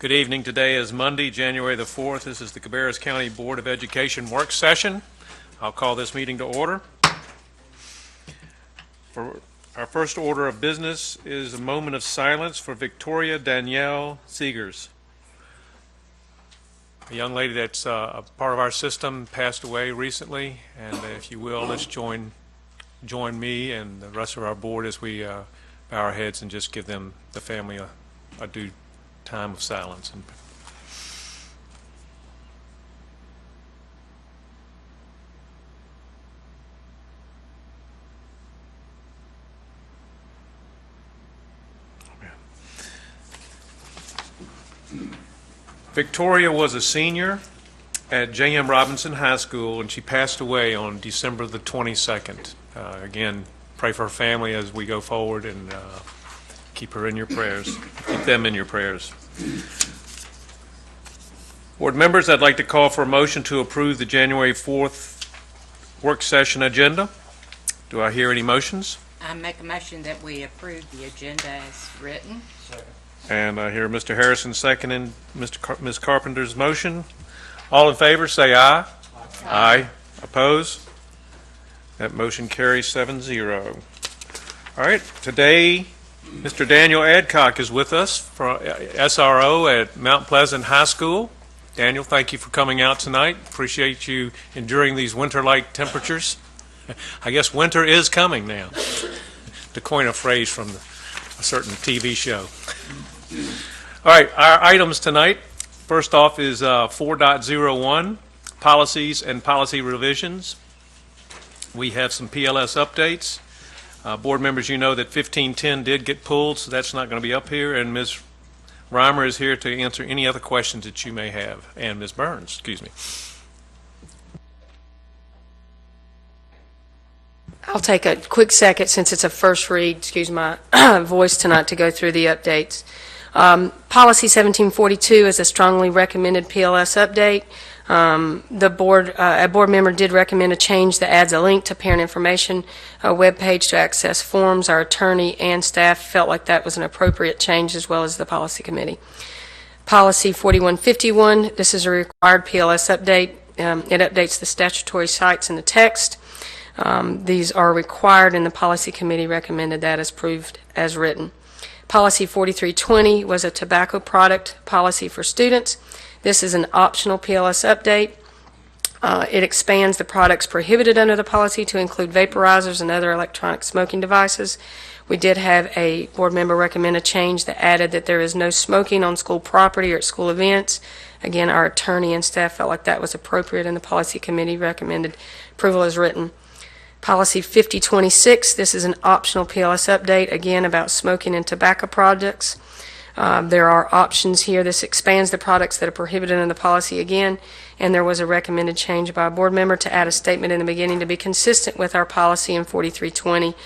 Good evening. Today is Monday, January the 4th. This is the Cabarrus County Board of Education work session. I'll call this meeting to order. For our first order of business is a moment of silence for Victoria Danielle Seegers, a young lady that's a part of our system, passed away recently. And if you will, let's join me and the rest of our board as we bow our heads and just give them, the family, a due time of silence. And Victoria was a senior at J.M. Robinson High School, and she passed away on December the 22nd. Again, pray for her family as we go forward, and keep her in your prayers. Keep them in your prayers. Board members, I'd like to call for a motion to approve the January 4th work session agenda. Do I hear any motions? I make a motion that we approve the agenda as written. Second. And I hear Mr. Harrison seconding Ms. Carpenter's motion. All in favor, say aye. Aye. Oppose? That motion carries 7-0. All right, today Mr. Daniel Adcock is with us from SRO at Mount Pleasant High School. Daniel, thank you for coming out tonight. Appreciate you enduring these winter-like temperatures. I guess winter is coming now, to coin a phrase from a certain TV show. All right, our items tonight, first off is 4.01, policies and policy revisions. We have some PLS updates. Board members, you know that 1510 did get pulled, so that's not going to be up here, and Ms. Rhymer is here to answer any other questions that you may have, and Ms. Burns, excuse me. I'll take a quick second since it's a first read, excuse my voice tonight, to go through the updates. Policy 1742 is a strongly recommended PLS update. A board member did recommend a change that adds a link to parent information webpage to access forms. Our attorney and staff felt like that was an appropriate change, as well as the policy committee. Policy 4151, this is a required PLS update. It updates the statutory sites in the text. These are required, and the policy committee recommended that as approved as written. Policy 4320 was a tobacco product policy for students. This is an optional PLS update. It expands the products prohibited under the policy to include vaporizers and other electronic smoking devices. We did have a board member recommend a change that added that there is no smoking on school property or at school events. Again, our attorney and staff felt like that was appropriate, and the policy committee recommended approval as written. Policy 5026, this is an optional PLS update, again about smoking and tobacco products. There are options here. This expands the products that are prohibited in the policy again, and there was a recommended change by a board member to add a statement in the beginning to be consistent with our policy in 4320.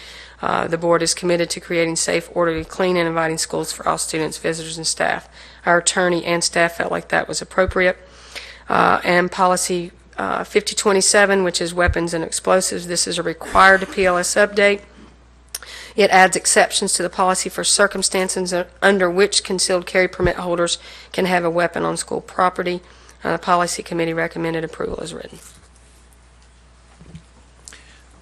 The board is committed to creating safe, orderly, clean, and inviting schools for all students, visitors, and staff. Our attorney and staff felt like that was appropriate. And policy 5027, which is weapons and explosives, this is a required PLS update. It adds exceptions to the policy for circumstances under which concealed carry permit holders can have a weapon on school property. The policy committee recommended approval as written.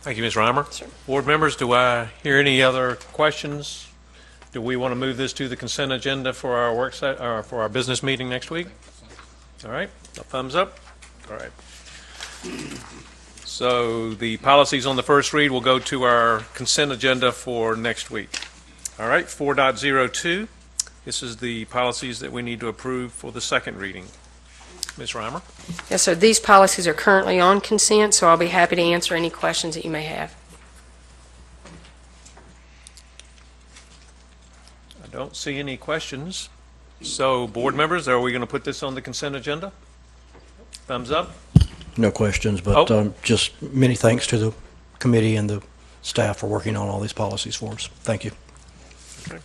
Thank you, Ms. Rhymer. Sure. Board members, do I hear any other questions? Do we want to move this to the consent agenda for our work set, or for our business meeting next week? All right, a thumbs up. All right. So the policies on the first read will go to our consent agenda for next week. All right, 4.02. This is the policies that we need to approve for the second reading. Ms. Rhymer? Yes, sir. These policies are currently on consent, so I'll be happy to answer any questions that you may have. I don't see any questions. So, board members, are we going to put this on the consent agenda? Thumbs up? No questions, but just many thanks to the committee and the staff for working on all these policies for us. Thank you. Okay.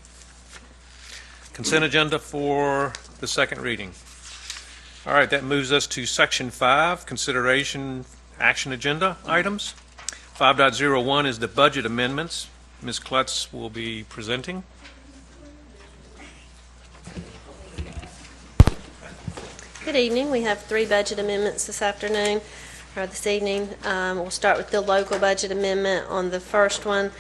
Consent agenda for the second reading. All right, that moves us to Section 5, Consideration Action Agenda Items. 5.01 is the budget amendments. Ms. Klutz will be presenting. Good evening. We have 3 budget amendments this afternoon, or this evening. We'll start with the local budget amendment. On the first one,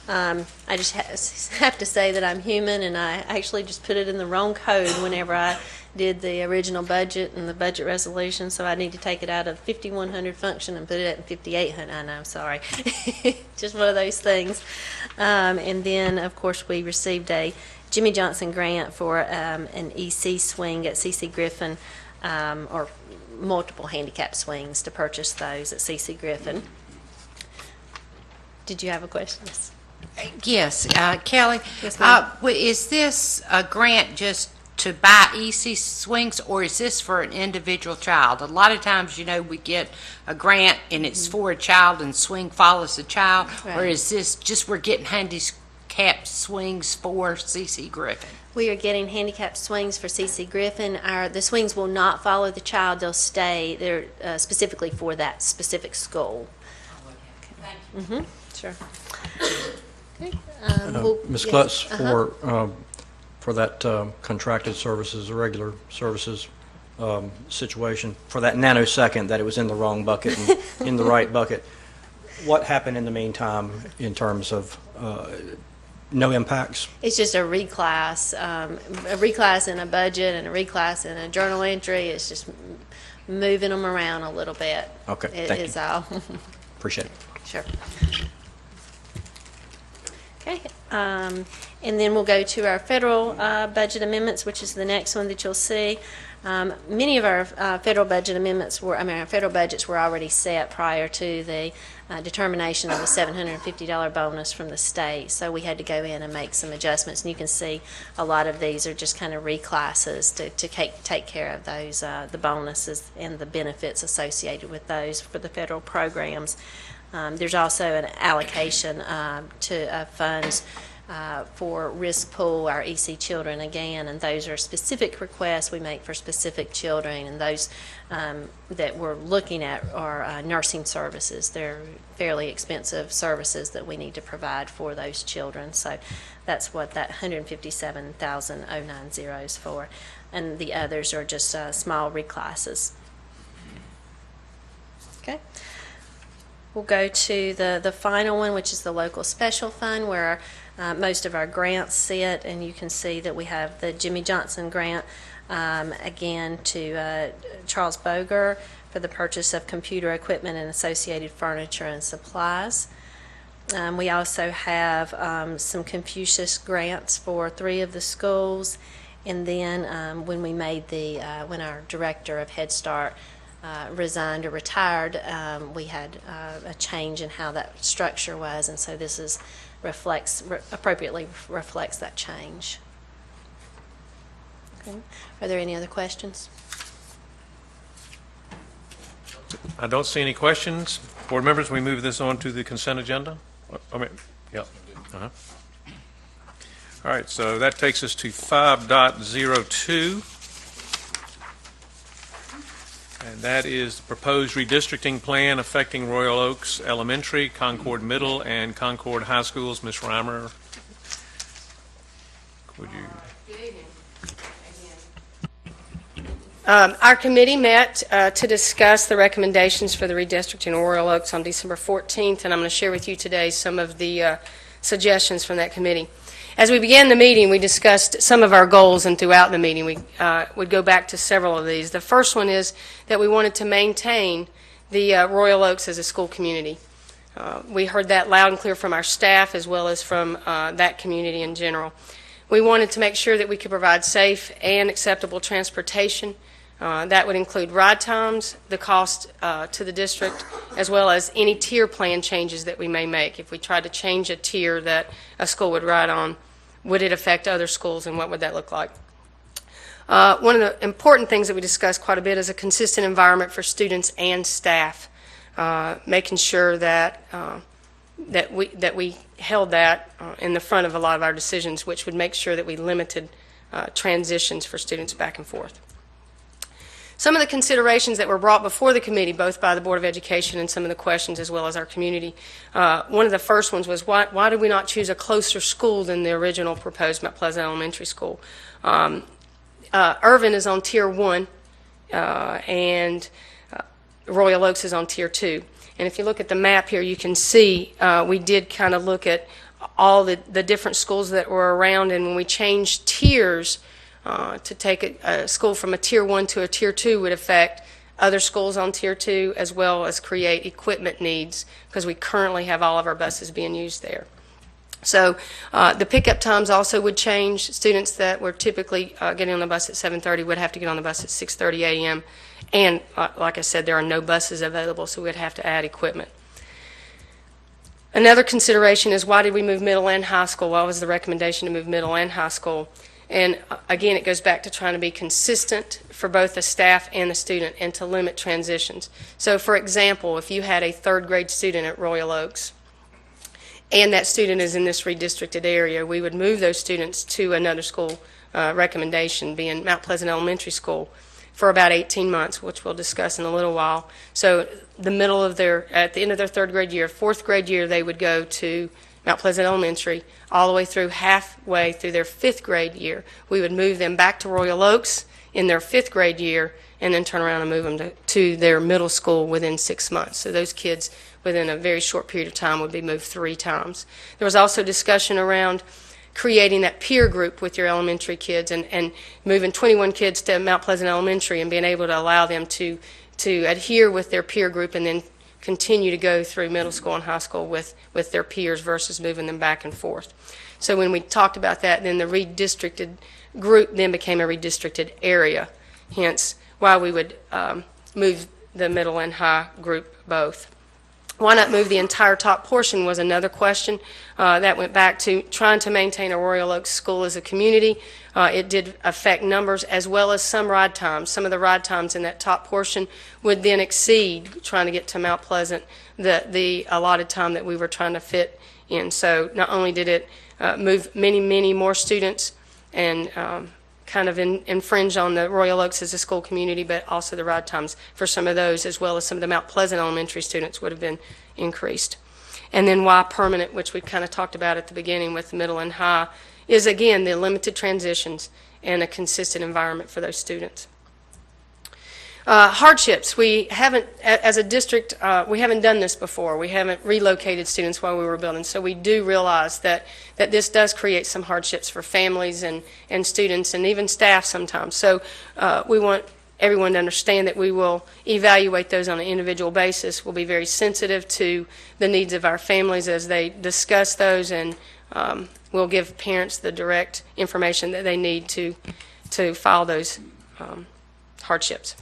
I just have to say that I'm human, and I actually just put it in the wrong code whenever I did the original budget and the budget resolution, so I need to take it out of 5100 function and put it in 5800. I know, I'm sorry. Just one of those things. And then, of course, we received a Jimmy Johnson grant for an EC swing at CC Griffin, or multiple handicap swings to purchase those at CC Griffin. Did you have a question? Yes. Yes, Kelly, Yes, ma'am. is this a grant just to buy EC swings, or is this for an individual child? A lot of times, we get a grant and it's for a child and swing follows the child, or Right. is this just we're getting handicapped swings for CC Griffin? We are getting handicapped swings for CC Griffin. The swings will not follow the child. They'll stay. They're specifically for that specific school. Sure. Okay. Ms. yes. Klutz, for that contracted services, regular services situation, for that nanosecond that it was in the wrong bucket and in the right bucket, what happened in the meantime in terms of no impacts? It's just a reclass in a budget and a reclass in a journal entry. It's just moving them around a little bit. Okay, It thank you. is all. Appreciate it. Sure. Okay, and then we'll go to our federal budget amendments, which is the next one that you'll see. Many of our federal budget amendments our federal budgets were already set prior to the determination of the $750 bonus from the state, so we had to go in and make some adjustments, and you can see a lot of these are just kind of reclasses to take care of those, the bonuses and the benefits associated with those for the federal programs. There's also an allocation to funds for risk pool, our EC children again, and those are specific requests we make for specific children, and those that we're looking at are nursing services. They're fairly expensive services that we need to provide for those children, so that's what that $157,090 is for, and the others are just small reclasses. Okay. We'll go to the final one, which is the local special fund, where most of our grants sit, and you can see that we have the Jimmy Johnson grant, again, to Charles Boger for the purchase of computer equipment and associated furniture and supplies. We also have some Confucius grants for 3 of the schools, and then when we made when our director of Head Start resigned or retired, we had a change in how that structure was, and so this is appropriately reflects that change. Okay. Are there any other questions? I don't see any questions. Board members, we move this on to the consent agenda? Yeah. Uh-huh. All right, so that takes us to 5.02. And that is the proposed redistricting plan affecting Royal Oaks Elementary, Concord Middle, and Concord High Schools. Ms. Rhymer, would you? Good evening. Our committee met to discuss the recommendations for the redistricting of Royal Oaks on December 14th, and I'm going to share with you today some of the suggestions from that committee. As we began the meeting, we discussed some of our goals, and throughout the meeting, we would go back to several of these. The first one is that we wanted to maintain the Royal Oaks as a school community. We heard that loud and clear from our staff as well as from that community in general. We wanted to make sure that we could provide safe and acceptable transportation. That would include ride times, the cost to the district, as well as any tier plan changes that we may make. If we tried to change a tier that a school would ride on, would it affect other schools, and what would that look like? One of the important things that we discussed quite a bit is a consistent environment for students and staff, making sure that we held that in the front of a lot of our decisions, which would make sure that we limited transitions for students back and forth. Some of the considerations that were brought before the committee, both by the Board of Education and some of the questions as well as our community, one of the first ones was why did we not choose a closer school than the original proposed Mount Pleasant Elementary School? Irvin is on Tier 1, and Royal Oaks is on Tier 2. And if you look at the map here, you can see we did kind of look at all the different schools that were around, and when we changed tiers to take a school from a Tier 1 to a Tier 2 would affect other schools on Tier 2, as well as create equipment needs, because we currently have all of our buses being used there. So the pickup times also would change. Students that were typically getting on the bus at 7:30 would have to get on the bus at 6:30 a.m. And like I said, there are no buses available, so we'd have to add equipment. Another consideration is, why did we move middle and high school? Why was the recommendation to move middle and high school? And again, it goes back to trying to be consistent for both the staff and the student, and to limit transitions. So for example, if you had a third grade student at Royal Oaks, and that student is in this redistricted area, we would move those students to another school, recommendation being Mount Pleasant Elementary School, for about 18 months, which we'll discuss in a little while. So at the end of their third grade year, fourth grade year, they would go to Mount Pleasant Elementary, all the way through halfway through their fifth grade year. We would move them back to Royal Oaks in their fifth grade year, and then turn around and move them to their middle school within 6 months. So those kids, within a very short period of time, would be moved 3 times. There was also discussion around creating that peer group with your elementary kids, and moving 21 kids to Mount Pleasant Elementary and being able to allow them to adhere with their peer group, and then continue to go through middle school and high school with their peers, versus moving them back and forth. So when we talked about that, then the redistricted group then became a redistricted area, hence why we would move the middle and high group both. Why not move the entire top portion was another question. That went back to trying to maintain a Royal Oaks school as a community. It did affect numbers, as well as some ride times. Some of the ride times in that top portion would then exceed, trying to get to Mount Pleasant, the allotted time that we were trying to fit in. So not only did it move many, many more students and kind of infringe on the Royal Oaks as a school community, but also the ride times for some of those, as well as some of the Mount Pleasant Elementary students, would have been increased. And then why permanent, which we kind of talked about at the beginning with middle and high, is again the limited transitions and a consistent environment for those students. Hardships. We haven't, as a district, we haven't done this before. We haven't relocated students while we were building, so we do realize that this does create some hardships for families and students and even staff sometimes. So we want everyone to understand that we will evaluate those on an individual basis. We'll be very sensitive to the needs of our families as they discuss those, and we'll give parents the direct information that they need to file those hardships.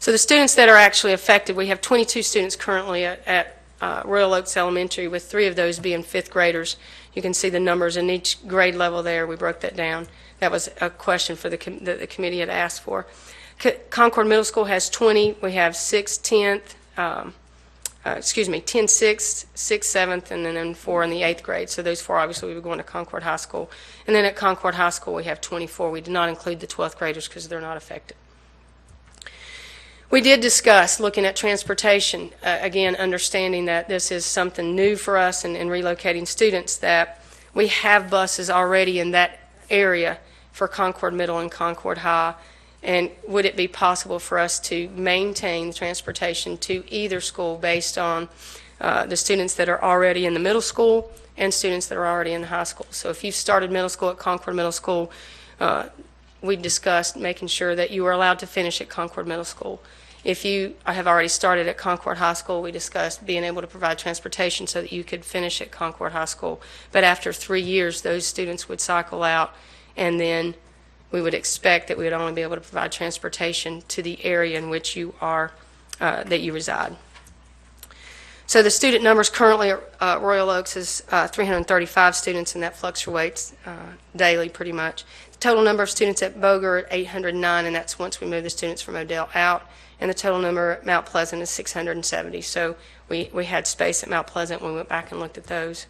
So the students that are actually affected, we have 22 students currently at Royal Oaks Elementary, with 3 of those being fifth graders. You can see the numbers in each grade level there. We broke that down. That was a question for that the committee had asked for. Concord Middle School has 20. We have 10 6th, 6th, 7th, and then 4 in the 8th grade. So those 4 obviously will be going to Concord High School. And then at Concord High School we have 24. We did not include the 12th graders because they're not affected. We did discuss looking at transportation, again, understanding that this is something new for us in relocating students, that we have buses already in that area for Concord Middle and Concord High, and would it be possible for us to maintain transportation to either school based on the students that are already in the middle school and students that are already in the high school. So if you've started middle school at Concord Middle School, we discussed making sure that you are allowed to finish at Concord Middle School. If you have already started at Concord High School, we discussed being able to provide transportation so that you could finish at Concord High School. But after 3 years, those students would cycle out, and then we would expect that we would only be able to provide transportation to the area in which you are, that you reside. So the student numbers currently at Royal Oaks is 335 students, and that fluctuates daily pretty much. The total number of students at Boger at 809, and that's once we move the students from Odell out. And the total number at Mount Pleasant is 670. So we had space at Mount Pleasant when we went back and looked at those.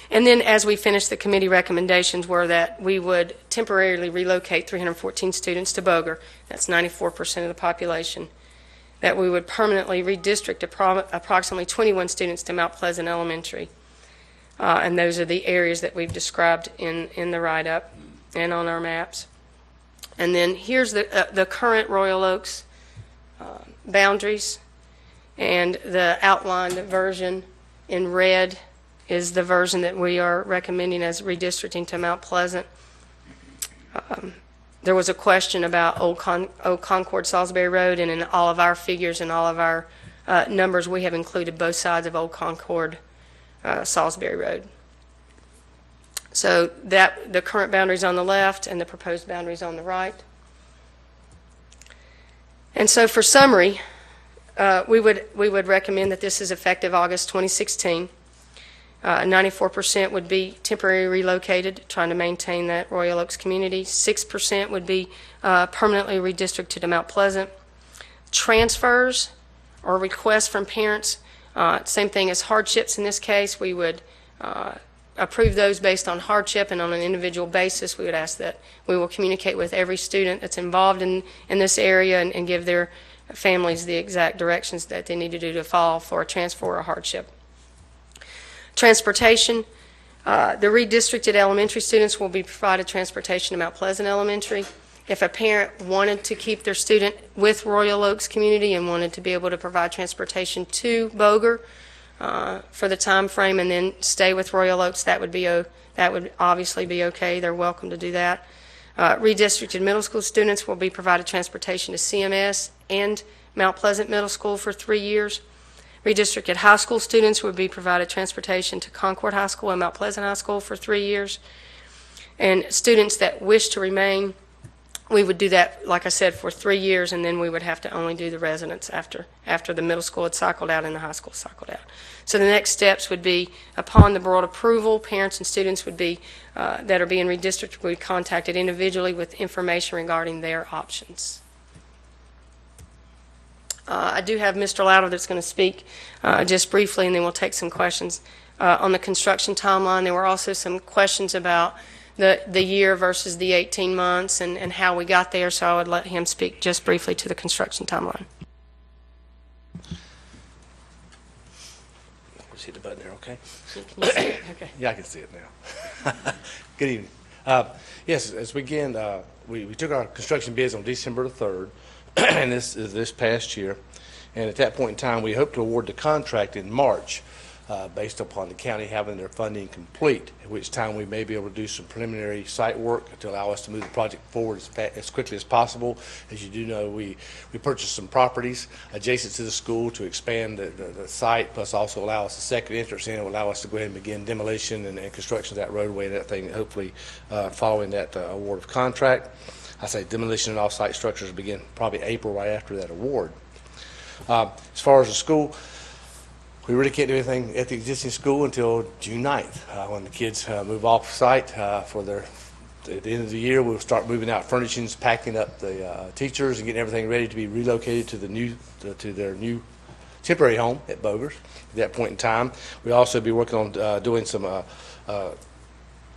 And then as we finished, the committee recommendations were that we would temporarily relocate 314 students to Boger. That's 94% of the population. That we would permanently redistrict approximately 21 students to Mount Pleasant Elementary. And those are the areas that we've described in the write-up and on our maps. And then here's the current Royal Oaks boundaries, and the outlined version in red is the version that we are recommending as redistricting to Mount Pleasant. There was a question about Old Concord Salisbury Road, and in all of our figures and all of our numbers, we have included both sides of Old Concord Salisbury Road. So that the current boundaries on the left and the proposed boundaries on the right. And so for summary, we would recommend that this is effective August 2016. 94% would be temporarily relocated, trying to maintain that Royal Oaks community. 6% would be permanently redistricted to Mount Pleasant. Transfers or requests from parents, same thing as hardships in this case. We would approve those based on hardship, and on an individual basis, we would ask that we will communicate with every student that's involved in this area and give their families the exact directions that they need to do to file for a transfer or a hardship. Transportation, the redistricted elementary students will be provided transportation to Mount Pleasant Elementary. If a parent wanted to keep their student with Royal Oaks community and wanted to be able to provide transportation to Boger for the time frame and then stay with Royal Oaks, that would obviously be okay. They're welcome to do that. Redistricted middle school students will be provided transportation to CMS and Mount Pleasant Middle School for 3 years. Redistricted high school students would be provided transportation to Concord High School and Mount Pleasant High School for 3 years. And students that wish to remain, we would do that, like I said, for 3 years, and then we would have to only do the residents after the middle school had cycled out and the high school cycled out. So the next steps would be, upon the board approval, parents and students would be, that are being redistricted, would be contacted individually with information regarding their options. I do have Mr. Louder that's going to speak just briefly, and then we'll take some questions on the construction timeline. There were also some questions about the year versus the 18 months and how we got there, so I would let him speak just briefly to the construction timeline. Just hit the button there, okay? Can you see it? Okay. Yeah, I can see it now. Good evening. Yes, as we begin, we took our construction bids on December the 3rd, and this is this past year. And at that point in time, we hope to award the contract in March based upon the county having their funding complete, at which time we may be able to do some preliminary site work to allow us to move the project forward as quickly as possible. As you do know, we purchased some properties adjacent to the school to expand the site, plus also allow us a second entrance in and allow us to go ahead and begin demolition and construction of that roadway and that thing, hopefully following that award of contract. I say demolition and off-site structures begin probably April, right after that award. As far as the school, we really can't do anything at the existing school until June 9th, when the kids move off-site for their, at the end of the year, we'll start moving out furnishings, packing up the teachers and getting everything ready to be relocated to their new temporary home at Boger's at that point in time. We'll also be working on doing some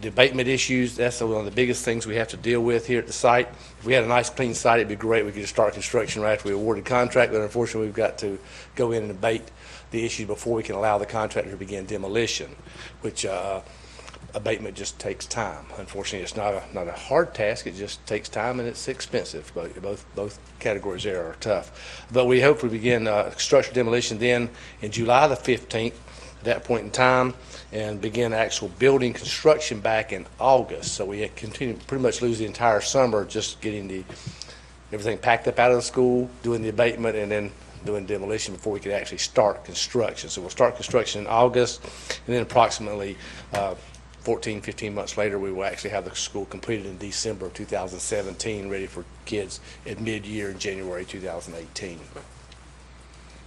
the abatement issues. That's one of the biggest things we have to deal with here at the site. If we had a nice clean site, it'd be great. We could just start construction right after we awarded contract, but unfortunately we've got to go in and abate the issue before we can allow the contractor to begin demolition, which abatement just takes time. Unfortunately, it's not a hard task. It just takes time and it's expensive. Both categories there are tough. But we hope we begin construction demolition then in July the 15th, at that point in time, and begin actual building construction back in August. So we continue pretty much lose the entire summer just getting everything packed up out of the school, doing the abatement, and then doing demolition before we could actually start construction. So we'll start construction in August, and then approximately 15 months later, we will actually have the school completed in December of 2017, ready for kids at mid-year in January 2018.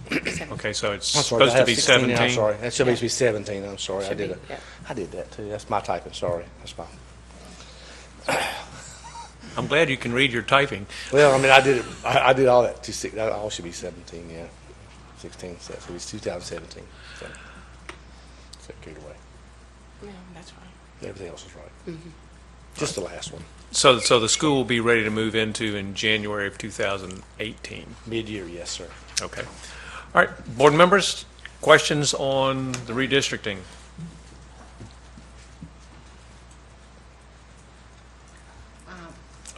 Okay, so it's I'm sorry, supposed I to have be 16 now, 17? I'm sorry. That should be 17. I'm sorry. I Should did be, it. yeah. I did that too. That's my typing. Sorry. That's fine. I'm glad you can read your typing. Well, I mean, I did it. I did all that. That all should be 17. Yeah, 16. So it's 2017. So carried away. Yeah, that's right. Everything else is right. Mm-hmm. Just the last one. So the school will be ready to move into in January of 2018. Mid-year, yes, sir. Okay. All right, board members, questions on the redistricting?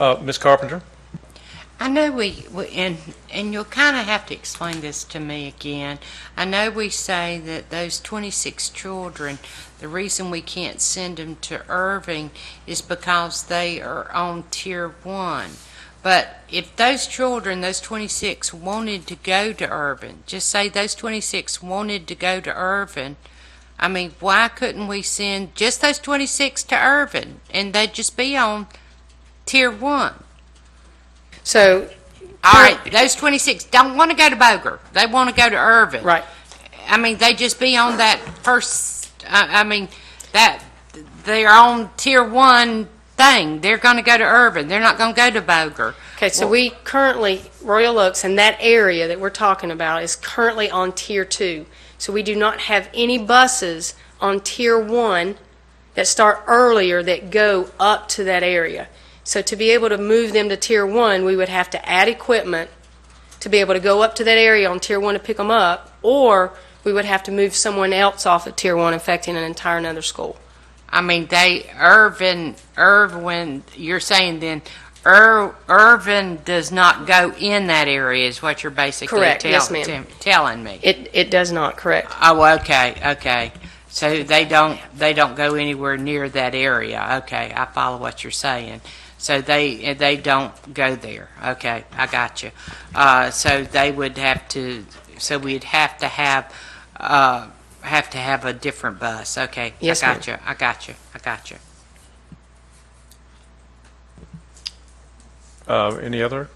Ms. Carpenter? I know and you'll kind of have to explain this to me again. I know we say that those 26 children, the reason we can't send them to Irving is because they are on Tier 1. But if those children, those 26, wanted to go to Irving, just say those 26 wanted to go to Irving, I mean, why couldn't we send just those 26 to Irving and they'd just be on Tier 1? So, All right, those 26 don't want to go to Boger. They want to go to Irving. right. I mean, they just be on that first, that they're on Tier 1 thing. They're going to go to Irving. They're not going to go to Boger. Okay, so we currently, Royal Oaks and that area that we're talking about is currently on Tier 2. So we do not have any buses on Tier 1 that start earlier that go up to that area. So to be able to move them to Tier 1, we would have to add equipment to be able to go up to that area on Tier 1 to pick them up, or we would have to move someone else off of Tier 1, affecting an entire another school. I mean, Irvin, you're saying then Irvin does not go in that area is what you're basically Correct. Yes, ma'am. telling me. It does not, correct. Oh, okay. So they don't go anywhere near that area. Okay, I follow what you're saying. So they don't go there. Okay, I got you. So they would have to. So we'd have to have a different bus. Okay, Yes, I got you. Any other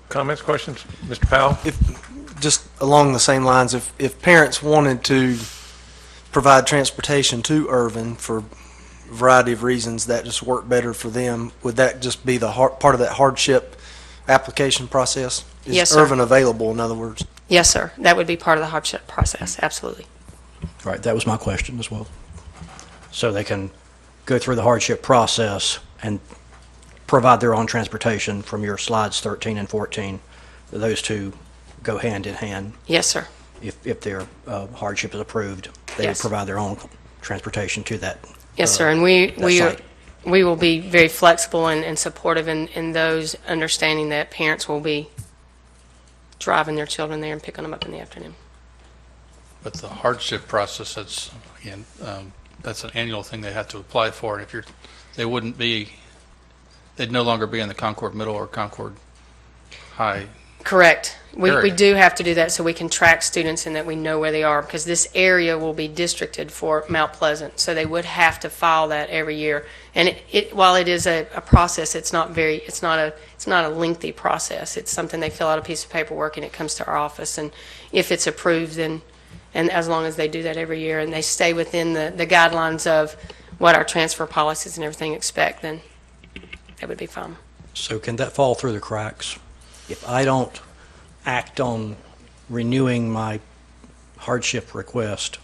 comments, questions? Mr. Powell? Just along the same lines, if parents wanted to provide transportation to Irvin for a variety of reasons that just work better for them, would that just be the part of that hardship application process? Yes, Is sir. Irvin available, in other words? Yes, sir. That would be part of the hardship process, absolutely. Right, that was my question as well. So they can go through the hardship process and provide their own transportation from your slides 13 and 14. Those two go hand in hand. Yes, sir. If their hardship is approved, they would Yes. provide their own transportation to that. Yes, sir, and we site. will be very flexible and supportive in those, understanding that parents will be driving their children there and picking them up in the afternoon. But the hardship process, that's an annual thing they have to apply for. And if they'd no longer be in the Concord Middle or Concord High. Correct. We Area. do have to do that so we can track students and that we know where they are, because this area will be districted for Mount Pleasant, so they would have to file that every year. And while it is a process, it's not a lengthy process. It's something they fill out a piece of paperwork and it comes to our office, and if it's approved, then, and as long as they do that every year and they stay within the guidelines of what our transfer policies and everything expect, then that would be fine. So can that fall through the cracks? If I don't act on renewing my hardship request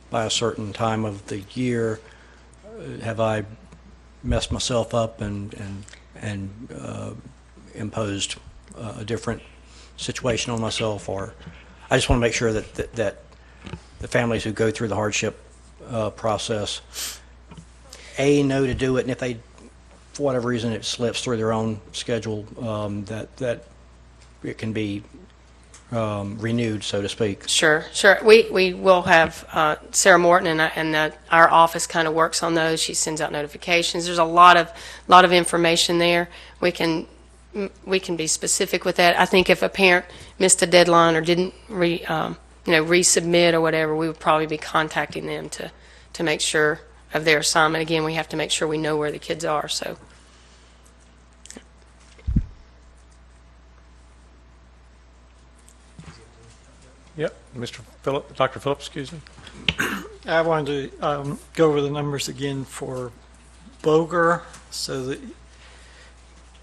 by a certain time of the year, have I messed myself up and imposed a different situation on myself? Or I just want to make sure that the families who go through the hardship process, know to do it, and if they, for whatever reason, it slips through their own schedule, that it can be renewed, so to speak. Sure. We will have Sarah Morton, and our office kind of works on those. She sends out notifications. There's a lot of information there. We can be specific with that. I think if a parent missed a deadline or didn't resubmit or whatever, we would probably be contacting them to make sure of their assignment. Again, we have to make sure we know where the kids are. So. Yep, Dr. Phillips, excuse me. I wanted to go over the numbers again for Boger, so that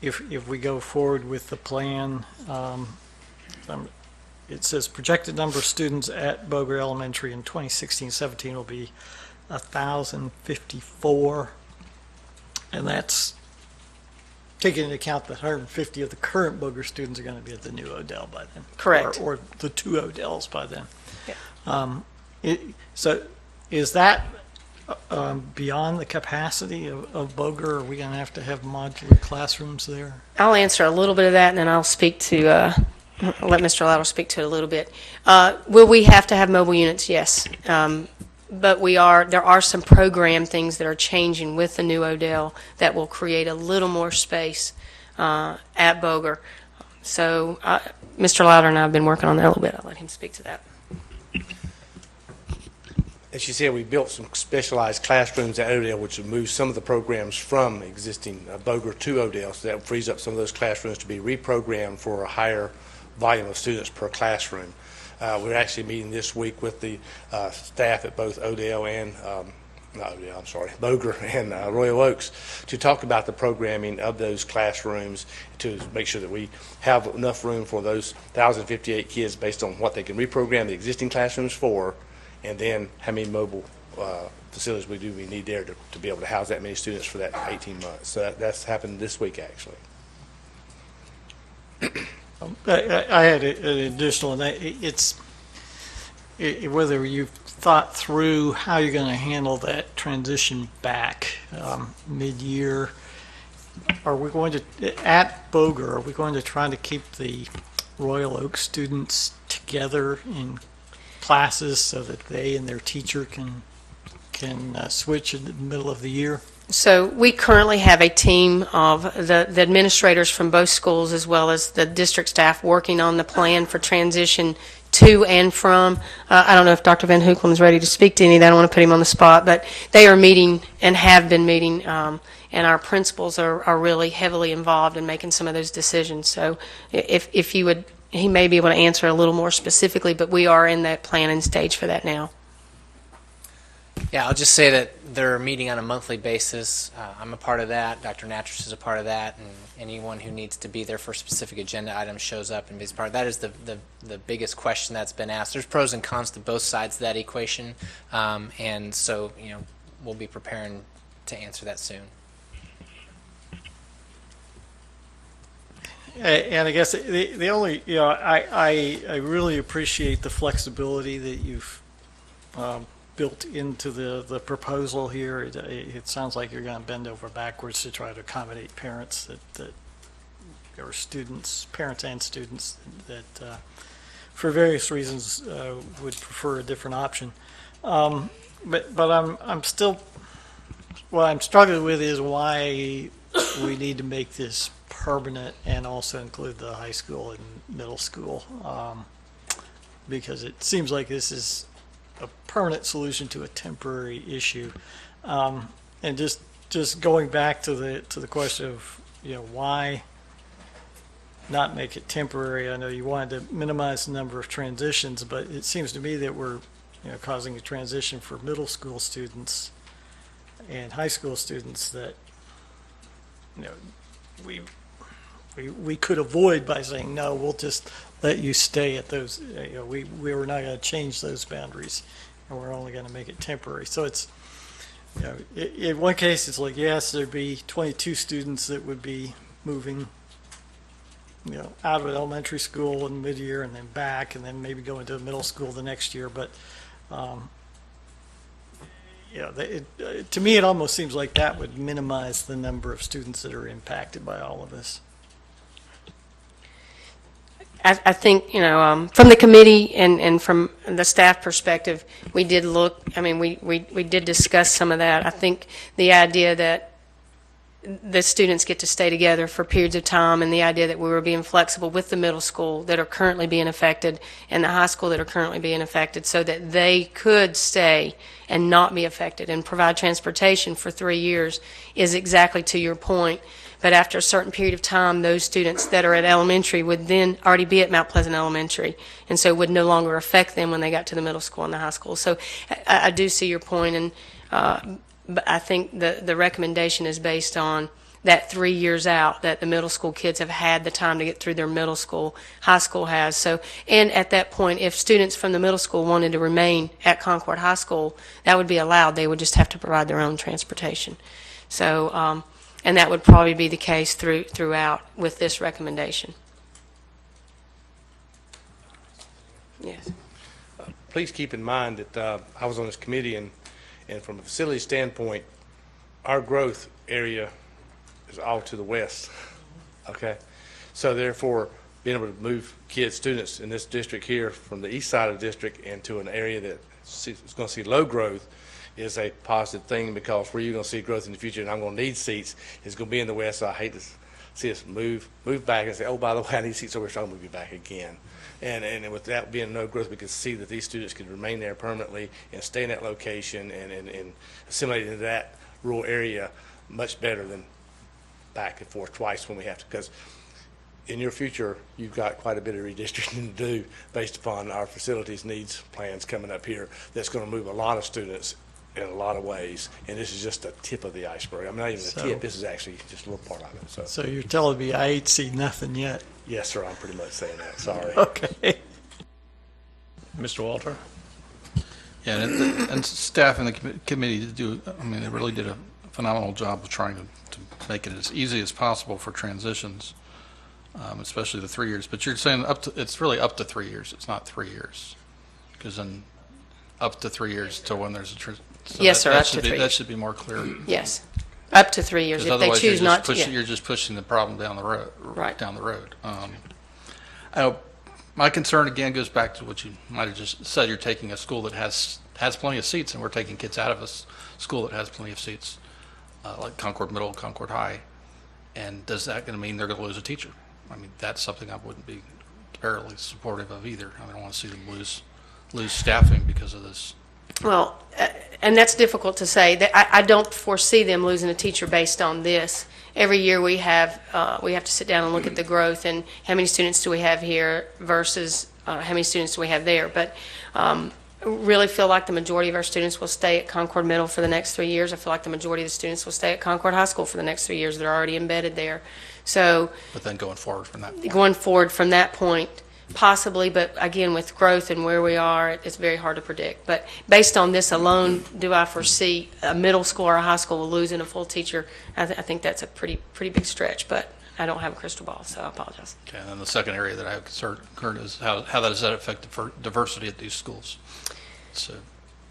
if we go forward with the plan, it says projected number of students at Boger Elementary in 2016-17 will be 1,054, and that's taking into account that 150 of the current Boger students are going to be at the new Odell by then. Correct. Or the two Odells by then. Yeah. So is that beyond the capacity of Boger? Are we going to have modular classrooms there? I'll answer a little bit of that, and then I'll speak to, I'll let Mr. Louder speak to it a little bit. Will we have to have mobile units? Yes. But there are some program things that are changing with the new Odell that will create a little more space at Boger. So Mr. Louder and I have been working on that a little bit. I'll let him speak to that. As she said, we built some specialized classrooms at Odell, which will move some of the programs from existing Boger to Odell, so that frees up some of those classrooms to be reprogrammed for a higher volume of students per classroom. We're actually meeting this week with the staff at both Odell and Boger and Royal Oaks to talk about the programming of those classrooms to make sure that we have enough room for those 1,058 kids based on what they can reprogram the existing classrooms for, and then how many mobile facilities we need there to be able to house that many students for that 18 months. So that's happened this week, actually. I had an additional, and whether you've thought through how you're going to handle that transition back mid-year. Are we going to, at Boger, are we going to try to keep the Royal Oak students together in classes so that they and their teacher can switch in the middle of the year? So we currently have a team of the administrators from both schools as well as the district staff working on the plan for transition to and from. I don't know if Dr. Van Hoekelen is ready to speak to any of that. I don't want to put him on the spot, but they are meeting and have been meeting, and our principals are really heavily involved in making some of those decisions. So if you would, he may be able to answer a little more specifically, but we are in that planning stage for that now. Yeah, I'll just say that they're meeting on a monthly basis. I'm a part of that. Dr. Natras is a part of that, and anyone who needs to be there for specific agenda items shows up and is part of that. Is the biggest question that's been asked. There's pros and cons to both sides of that equation, and so we'll be preparing to answer that soon. And I guess the only, I really appreciate the flexibility that you've built into the proposal here. It sounds like you're going to bend over backwards to try to accommodate parents that or students, parents and students that for various reasons would prefer a different option. But I'm still, what I'm struggling with is why we need to make this permanent and also include the high school and middle school, because it seems like this is a permanent solution to a temporary issue. And just going back to the question of why not make it temporary. I know you wanted to minimize the number of transitions, but it seems to me that we're causing a transition for middle school students and high school students that we could avoid by saying no, we'll just let you stay at those. We were not going to change those boundaries, and we're only going to make it temporary. So it's in one case it's like yes, there'd be 22 students that would be moving out of elementary school in mid-year and then back, and then maybe go into middle school the next year. But to me, it almost seems like that would minimize the number of students that are impacted by all of this. I think, from the committee and from the staff perspective, we did look, we did discuss some of that. I think the idea that the students get to stay together for periods of time, and the idea that we were being flexible with the middle school that are currently being affected and the high school that are currently being affected so that they could stay and not be affected and provide transportation for 3 years is exactly to your point. But after a certain period of time, those students that are at elementary would then already be at Mount Pleasant Elementary, and so would no longer affect them when they got to the middle school and the high school. So I do see your point, and but I think the recommendation is based on that 3 years out that the middle school kids have had the time to get through their middle school, high school has. So, and at that point, if students from the middle school wanted to remain at Concord High School, that would be allowed. They would just have to provide their own transportation. So, and that would probably be the case throughout with this recommendation. Yes. Please keep in mind that I was on this committee, and And from a facility standpoint, our growth area is all to the west, okay? So therefore, being able to move students in this district here from the east side of the district into an area that is going to see low growth is a positive thing, because where you're going to see growth in the future and I'm going to need seats is going to be in the west. So I hate to see us move back and say, oh, by the way, I need seats over here, so I'll move you back again. And with that being no growth, we can see that these students can remain there permanently and stay in that location and assimilate into that rural area much better than back and forth twice when we have to. Because in your future, you've got quite a bit of redistricting to do based upon our facilities needs plans coming up here. That's going to move a lot of students in a lot of ways, and this is just the tip of the iceberg. I mean, not even the tip. This is actually just a little part of it. So you're telling me I ain't seen nothing yet? yes, sir. I'm pretty much saying that. Sorry. Okay. Mr. Walter? Yeah, and staff and the committee they really did a phenomenal job of trying to make it as easy as possible for transitions, especially the 3 years. But you're saying it's really up to 3 years. It's not 3 years, because then up to 3 years to when there's a so Yes, sir, that up to should be, 3 that years. should be more clear. Yes, up to 3 years. Because If they otherwise choose not to, you're just pushing the problem down the road. Right. Down the road. I know my concern again goes back to what you might have just said. You're taking a school that has plenty of seats, and we're taking kids out of a school that has plenty of seats, like Concord Middle, Concord High. And does that going to mean they're going to lose a teacher? I mean, that's something I wouldn't be terribly supportive of either. I don't want to see them lose staffing because of this. Well, and that's difficult to say. I don't foresee them losing a teacher based on this. Every year we have to sit down and look at the growth and how many students do we have here versus how many students do we have there. But really feel like the majority of our students will stay at Concord Middle for the next 3 years. I feel like the majority of the students will stay at Concord High School for the next 3 years. They're already embedded there. So But then going forward from that. going forward from that point, possibly, but again, with growth and where we are, it's very hard to predict. But based on this alone, do I foresee a middle school or a high school losing a full teacher? I think that's a pretty big stretch, but I don't have a crystal ball, so I apologize. Okay, and then the second area that I have concern is how does that affect the diversity at these schools?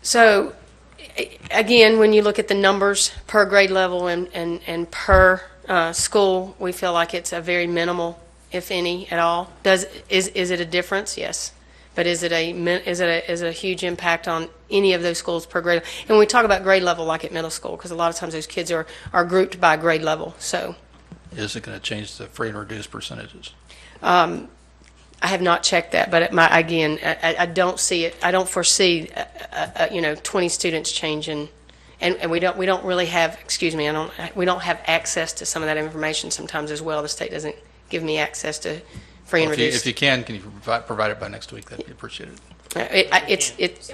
So again, when you look at the numbers per grade level and per school, we feel like it's a very minimal, if any, at all. Is it a difference? Yes. But is it a huge impact on any of those schools per grade? And when we talk about grade level, like at middle school, because a lot of times those kids are grouped by grade level. So, is it going to change the free and reduced percentages? I have not checked that, but I don't see it. I don't foresee 20 students changing, and we don't really have. Excuse me, we don't have access to some of that information sometimes as well. The state doesn't give me access to free and reduced. If you can you provide it by next week? That'd be appreciated.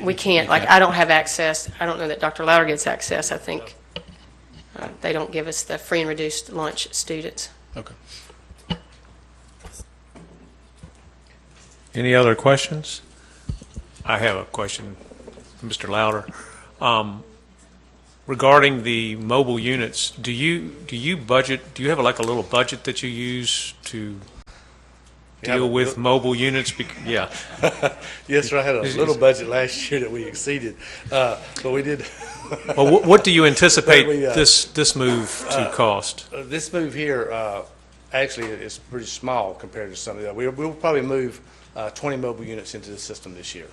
We can't. Like, I don't have access. I don't know that Dr. Louder gets access. I think they don't give us the free and reduced lunch students. Okay. Any other questions? I have a question, Mr. Louder. Regarding the mobile units, do you have like a little budget that you use to deal with mobile units? Yeah. Yes, sir. I had a little budget last year that we exceeded, but we did. Well, what do you anticipate this move to cost? This move here actually is pretty small compared to some of the other. We'll probably move 20 mobile units into the system this year.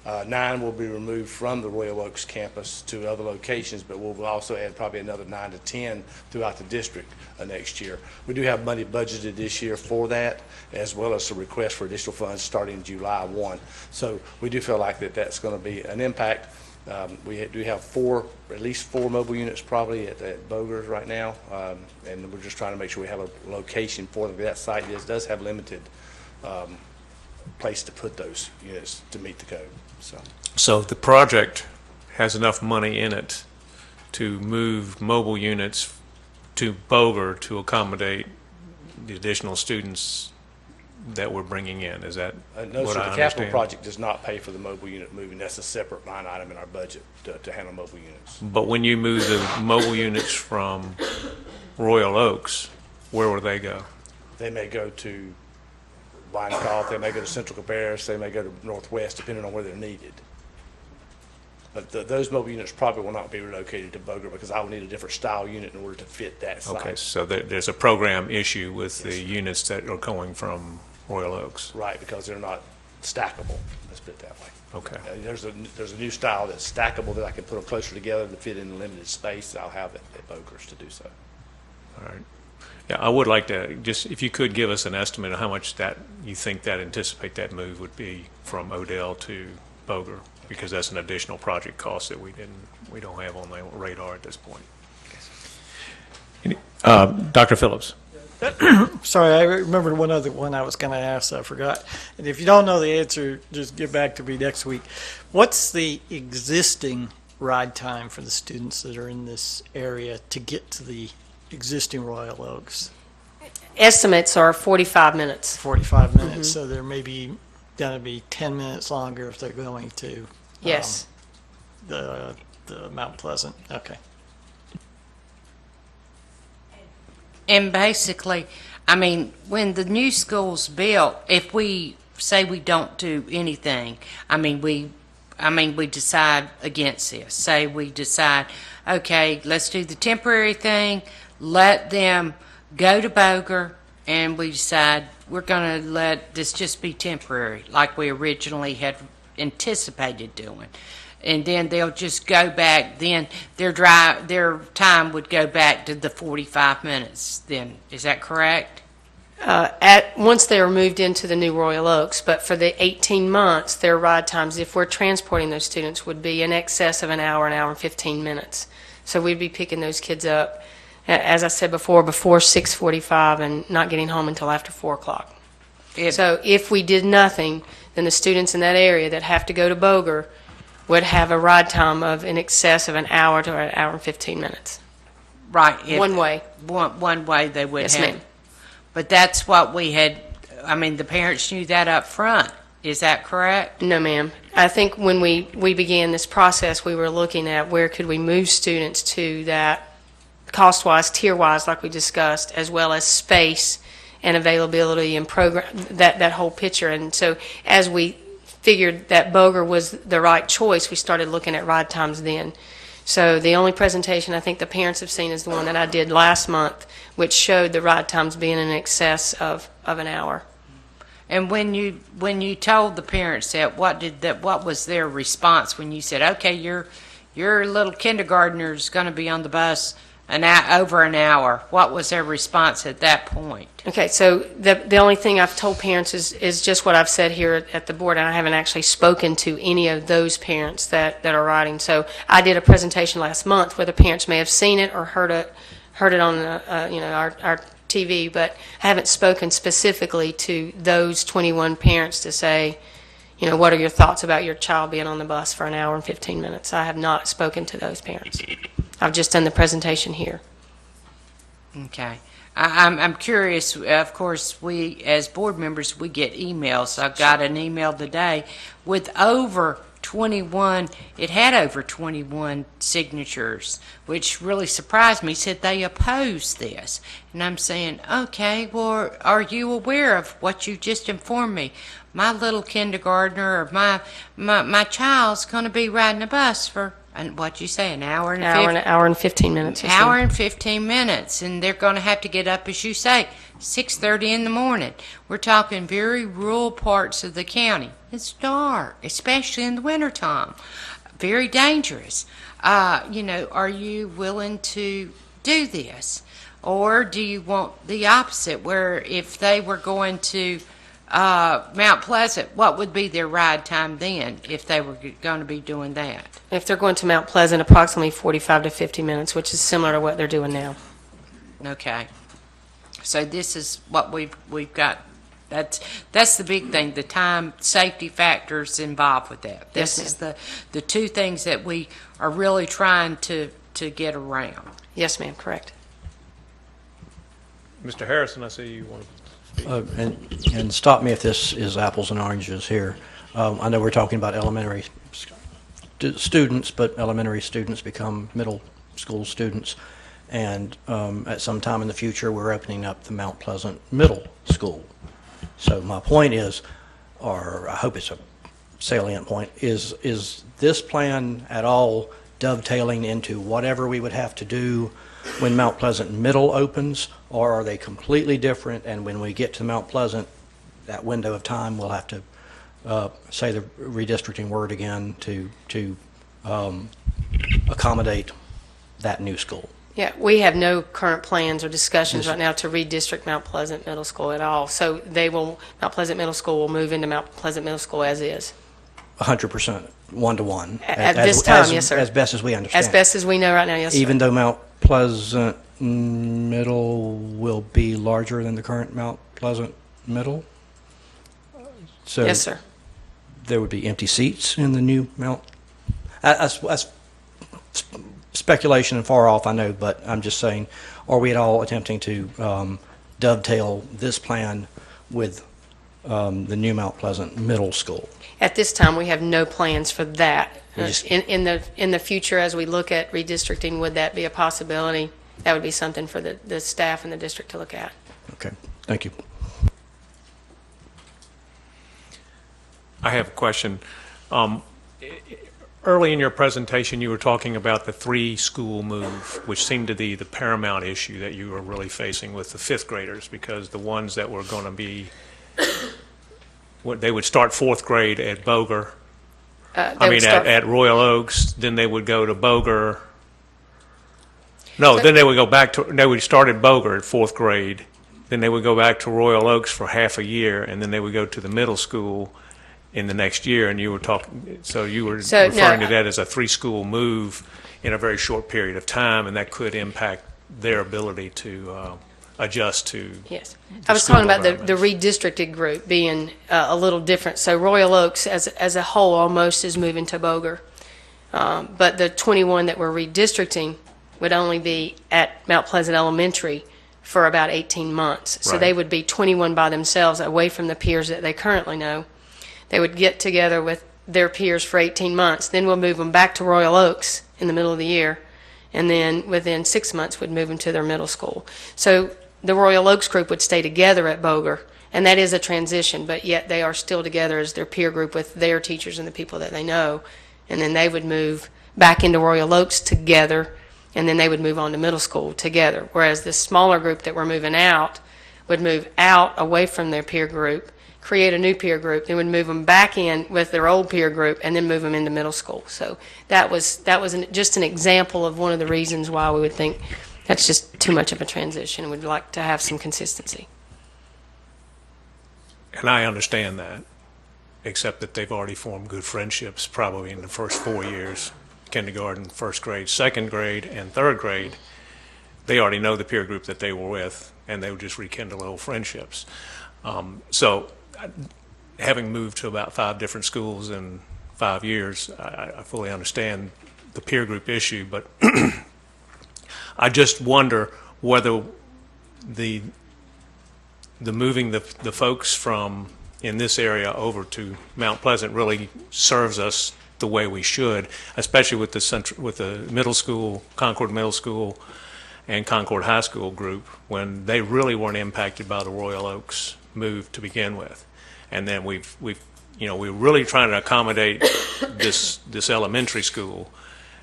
9 will be removed from the Royal Oaks campus to other locations, but we'll also add probably another 9 to 10 throughout the district next year. We do have money budgeted this year for that, as well as a request for additional funds starting July 1. So we do feel like that's going to be an impact. We do have at least four mobile units probably at Boger's right now, and we're just trying to make sure we have a location for them. That site does have limited place to put those units to meet the code. So the project has enough money in it to move mobile units to Boger to accommodate the additional students that we're bringing in. Is that no, what sir, I the capital understand? project does not pay for the mobile unit moving. That's a separate line item in our budget to handle mobile units. But when you move the mobile units from Royal Oaks, where will they go? They may go to Wynkoff, they may go to Central Cabarrus, they may go to Northwest, depending on where they're needed. But those mobile units probably will not be relocated to Boger because I will need a different style unit in order to fit that site. Okay, so there's a program issue with the units that are going from Royal Oaks. Right, because they're not stackable, let's put it that way. Okay. There's a new style that's stackable that I can put them closer together to fit in limited space. I'll have it at Boger's to do so. All right. Yeah, I would like to, just if you could give us an estimate of how much that you think that anticipate that move would be from Odell to Boger, because that's an additional project cost that we don't have on the radar at this point. Dr. Phillips. Sorry, I remembered one other one I was going to ask, I forgot. And if you don't know the answer, just get back to me next week. What's the existing ride time for the students that are in this area to get to the existing Royal Oaks? Estimates are 45 minutes. 45 minutes, so there may be going to be 10 minutes longer if they're going to Yes. the Mount Pleasant. Okay. And basically, I mean, when the new school's built, if we say we don't do anything, we decide against this. Say we decide, okay, let's do the temporary thing, let them go to Boger, and we decide we're going to let this just be temporary, like we originally had anticipated doing. And then they'll just go back, then their time would go back to the 45 minutes then. Is that correct? Once they are moved into the new Royal Oaks, but for the 18 months, their ride times, if we're transporting those students, would be in excess of an hour and 15 minutes. So we'd be picking those kids up, as I said before 6:45 and not getting home until after 4 o'clock. So if we did nothing, then the students in that area that have to go to Boger would have a ride time of in excess of an hour to an hour and 15 minutes. Right. One way. One way they would Yes, have. ma'am. But that's what we had, the parents knew that up front. Is that correct? No, ma'am. I think when we began this process, we were looking at where could we move students to that cost-wise, tier-wise, like we discussed, as well as space and availability and program, that whole picture. And so as we figured that Boger was the right choice, we started looking at ride times then. So the only presentation I think the parents have seen is the one that I did last month, which showed the ride times being in excess of an hour. And when you told the parents that, what was their response when you said, okay, your little kindergartner's going to be on the bus over an hour? What was their response at that point? Okay, so the only thing I've told parents is just what I've said here at the board, and I haven't actually spoken to any of those parents that are riding. So I did a presentation last month where the parents may have seen it or heard it on our TV, but I haven't spoken specifically to those 21 parents to say, what are your thoughts about your child being on the bus for an hour and 15 minutes? I have not spoken to those parents. I've just done the presentation here. Okay. I'm curious. Of course, we, as board members, we get emails. I got an email today with over 21, it had over 21 signatures, which really surprised me. Said they opposed this. And I'm saying, okay, well, are you aware of what you just informed me? My little kindergartner or my child's going to be riding a bus for, and what'd you say, an hour and Hour and 15 minutes. yes, hour ma'am. and 15 minutes, and they're going to have to get up, as you say, 6:30 in the morning. We're talking very rural parts of the county. It's dark, especially in the wintertime. Very dangerous. Are you willing to do this? Or do you want the opposite, where if they were going to Mount Pleasant, what would be their ride time then if they were going to be doing that? If they're going to Mount Pleasant, approximately 45 to 50 minutes, which is similar to what they're doing now. Okay. So this is what we've got. That's the big thing, the time safety factors involved with that. Yes, This is the two things that we are really trying to get around. Yes, ma'am, correct. Mr. Harrison, I see you want to speak. And stop me if this is apples and oranges here. I know we're talking about elementary students, but elementary students become middle school students. And at some time in the future, we're opening up the Mount Pleasant Middle School. So my point is, or I hope it's a salient point. Is this plan at all dovetailing into whatever we would have to do when Mount Pleasant Middle opens, or are they completely different, and when we get to Mount Pleasant, that window of time, we'll have to say the redistricting word again to accommodate that new school? Yeah, we have no current plans or discussions right now to redistrict Mount Pleasant Middle School at all. So Mount Pleasant Middle School will move into Mount Pleasant Middle School as is. 100%, 1-to-1? At this time, yes, sir. As best as we understand. As best as we know right now, yes, sir. Even though Mount Pleasant Middle will be larger than the current Mount Pleasant Middle? So Yes, sir. there would be empty seats in the new Mount? That's speculation and far off, I know, but I'm just saying, are we at all attempting to dovetail this plan with the new Mount Pleasant Middle School? At this time, we have no plans for that. We just- In the future, as we look at redistricting, would that be a possibility? That would be something for the staff and the district to look at. Okay, thank you. I have a question. Early in your presentation, you were talking about the three-school move, which seemed to be the paramount issue that you were really facing with the fifth graders, because the ones that were going to be, they would start fourth grade at Boger, at Royal Oaks, then they would go to Boger. No, then they would go back to, they would start at Boger at fourth grade, then they would go back to Royal Oaks for half a year, and then they would go to the middle school in the next year, and you were talking, so you were referring to that as a three-school move in a very short period of time, and that could impact their ability to adjust to. Yes. I was talking about the redistricted group being a little different. So Royal Oaks as a whole almost is moving to Boger. But the 21 that we're redistricting would only be at Mount Pleasant Elementary for about 18 months. So Right. they would be 21 by themselves away from the peers that they currently know. They would get together with their peers for 18 months. Then we'll move them back to Royal Oaks in the middle of the year. And then within 6 months, we'd move them to their middle school. So the Royal Oaks group would stay together at Boger. And that is a transition, but yet they are still together as their peer group with their teachers and the people that they know. And then they would move back into Royal Oaks together, and then they would move on to middle school together. Whereas this smaller group that we're moving out would move out away from their peer group, create a new peer group, then would move them back in with their old peer group, and then move them into middle school. So that was just an example of one of the reasons why we would think that's just too much of a transition. We'd like to have some consistency. And I understand that, except that they've already formed good friendships probably in the first 4 years, kindergarten, first grade, second grade, and third grade. They already know the peer group that they were with, and they would just rekindle old friendships. So having moved to about 5 different schools in 5 years, I fully understand the peer group issue, but I just wonder whether the moving the folks from in this area over to Mount Pleasant really serves us the way we should, especially with the middle school, Concord Middle School and Concord High School group, when they really weren't impacted by the Royal Oaks move to begin with. And then we're really trying to accommodate this elementary school.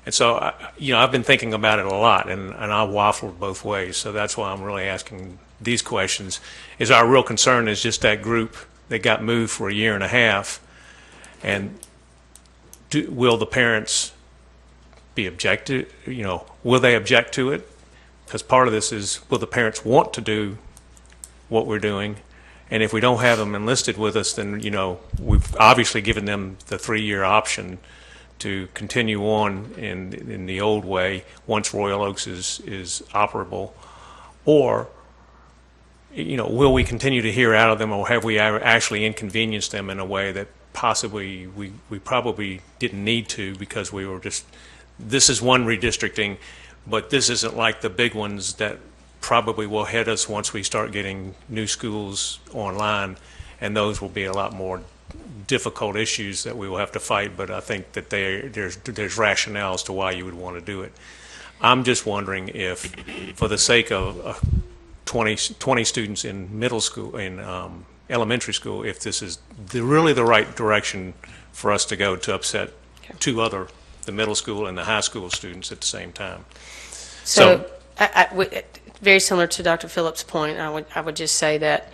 And so, I've been thinking about it a lot, and I waffled both ways. So that's why I'm really asking these questions. Is our real concern is just that group that got moved for a year and a half, and will the parents be objective? Will they object to it? Because part of this is, will the parents want to do what we're doing? And if we don't have them enlisted with us, then, we've obviously given them the 3-year option to continue on in the old way once Royal Oaks is operable. Or, will we continue to hear out of them, or have we actually inconvenienced them in a way that possibly we probably didn't need to, because we were just, this is one redistricting, but this isn't like the big ones that probably will hit us once we start getting new schools online, and those will be a lot more difficult issues that we will have to fight. But I think that there's rationale as to why you would want to do it. I'm just wondering if, for the sake of 20 students in middle school, in elementary school, if this is really the right direction for us to go to upset the middle school and the high school students at the same time. So, very similar to Dr. Phillips' point, I would just say that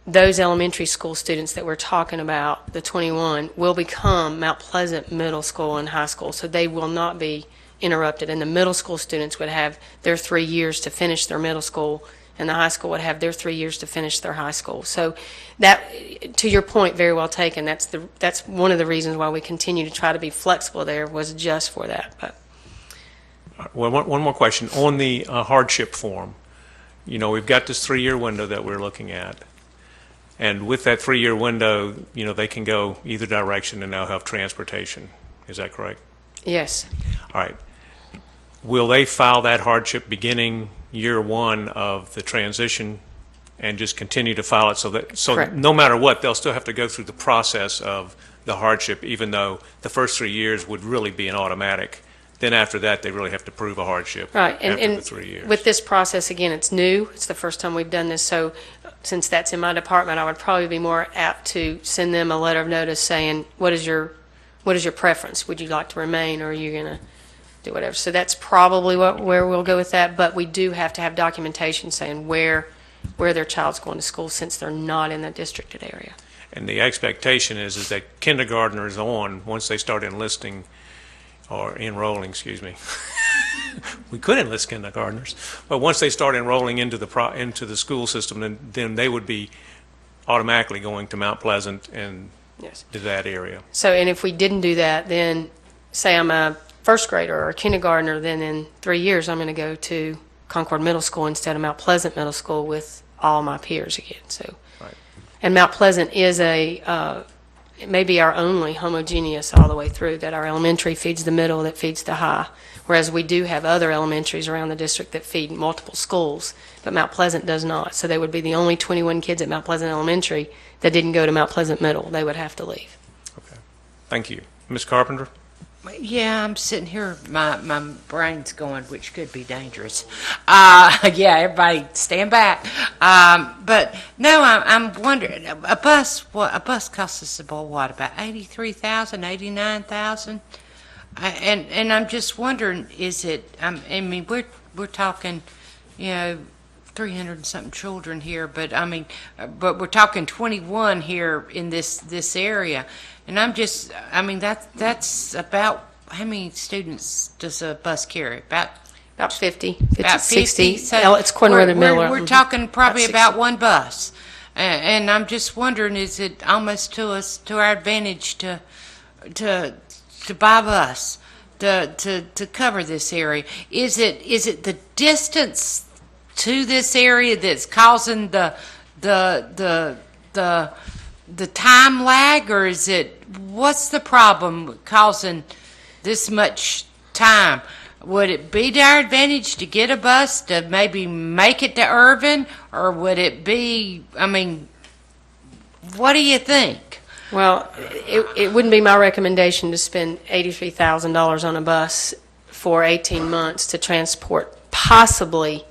those elementary school students that we're talking about, the 21, will become Mount Pleasant Middle School and High School, so they will not be interrupted. And the middle school students would have their 3 years to finish their middle school, and the high school would have their 3 years to finish their high school. So that, to your point, very well taken. That's one of the reasons why we continue to try to be flexible there, was just for that. But Well, one more question. On the hardship form, we've got this 3-year window that we're looking at. And with that 3-year window, they can go either direction and now have transportation. Is that correct? yes, All right. Will they file that hardship beginning year 1 of the transition and just continue to file it so Correct. no matter what, they'll still have to go through the process of the hardship, even though the first 3 years would really be an automatic? Then after that, they really have to prove a hardship right. after the 3 years. With this process, again, it's new. It's the first time we've done this. So since that's in my department, I would probably be more apt to send them a letter of notice saying, what is your preference? Would you like to remain, or are you going to do whatever? So that's probably where we'll go with that. But we do have to have documentation saying where their child's going to school, since they're not in the districted area. And the expectation is that kindergartners once they start enlisting, or enrolling, excuse me. We could enlist kindergartners, but once they start enrolling into the school system, then they would be automatically going to Mount Pleasant and Yes. to that area. So, and if we didn't do that, then say I'm a first grader or a kindergartner, then in 3 years I'm going to go to Concord Middle School instead of Mount Pleasant Middle School with all my peers again. So, Right. And Mount Pleasant is it may be our only homogeneous all the way through, that our elementary feeds the middle, that feeds the high, whereas we do have other elementaries around the district that feed multiple schools, but Mount Pleasant does not. So they would be the only 21 kids at Mount Pleasant Elementary that didn't go to Mount Pleasant Middle. They would have to leave. Okay. Thank you. Ms. Carpenter? Yeah, I'm sitting here, my brain's going, which could be dangerous. Yeah, everybody stand back. But no, I'm wondering, a bus costs us about what, about $83,000, $89,000? And I'm just wondering, is it, I mean, we're talking, 300 and something children here, but we're talking 21 here in this area. And that's about, how many students does a bus carry? About 50, About 60. So It's Cornwall to Miller. We're talking probably About 60. about one bus. And I'm just wondering, is it almost to our advantage to buy a bus to cover this area? Is it the distance to this area that's causing the time lag, or is it, what's the problem causing this much time? Would it be to our advantage to get a bus to maybe make it to Irvin, or would it be, what do you think? Well, it wouldn't be my recommendation to spend $83,000 on a bus for 18 months to transport possibly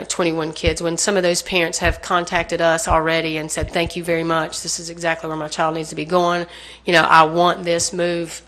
21 kids, when some of those parents have contacted us already and said, thank you very much, this is exactly where my child needs to be going, I want this move,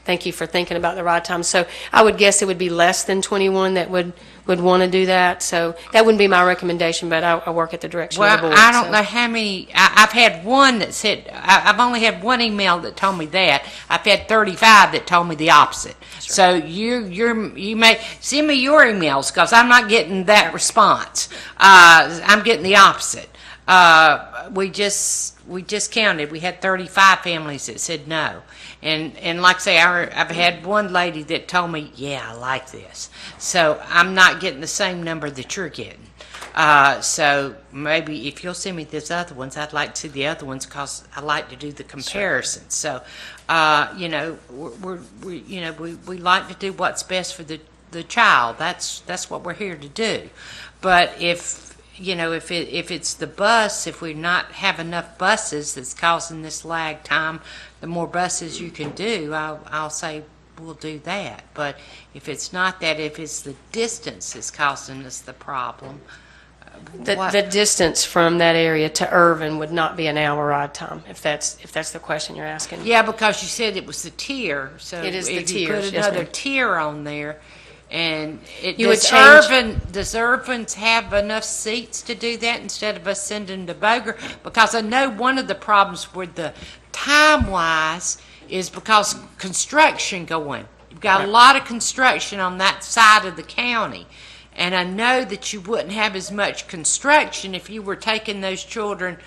thank you for thinking about the right time. So I would guess it would be less than 21 that would want to do that. So that wouldn't be my recommendation, but I work at the direction of the board. I don't know how many, I've had one that said, I've only had one email that told me that. I've had 35 that told me the opposite. So you may send me your emails, because I'm not getting that response. I'm getting the opposite. We just counted. We had 35 families that said no. And like I say, I've had one lady that told me, yeah, I like this. So I'm not getting the same number that you're getting. So maybe if you'll send me those other ones, I'd like to see the other ones, because I like to do the comparison. So, we like to do what's best for the child. That's what we're here to do. But if it's the bus, if we not have enough buses that's causing this lag time, the more buses you can do, I'll say we'll do that. But if it's not that, if it's the distance that's causing us the problem, What? The distance from that area to Irvin would not be an hour ride time, if that's the question you're asking. Yeah, because you said it was the tier, so It is the if you tiers, put yes, another ma'am. tier on there, and You would change- Does Irvin's have enough seats to do that instead of us sending to Boger? Because I know one of the problems with the time-wise is because construction going. You've got a lot of construction on that side of the county. And I know that you wouldn't have as much construction if you were taking those children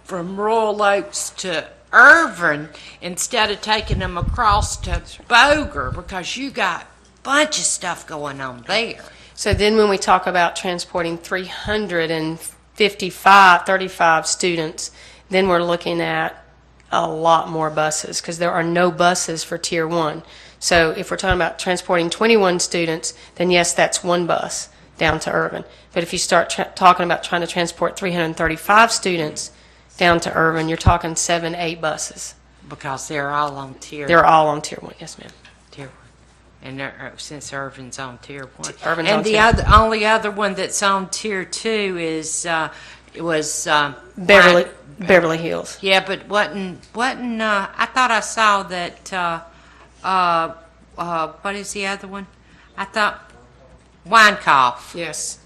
from Royal Oaks to Irvin instead of taking them across to Boger, because you got a bunch of stuff going on there. So then when we talk about transporting 35 students, then we're looking at a lot more buses, because there are no buses for Tier 1. So if we're talking about transporting 21 students, then yes, that's one bus down to Irvin. But if you start talking about trying to transport 335 students down to Irvin, you're talking 7, 8 buses. Because they're all on tier. They're all on Tier 1, yes, ma'am. Tier 1. And since Irvin's on tier 1. Irvin's and on the tier- only other one that's on tier 2 is, Beverly Hills. Yeah, but wasn't, I thought I saw that, what is the other one? I thought Winecoff, Yes.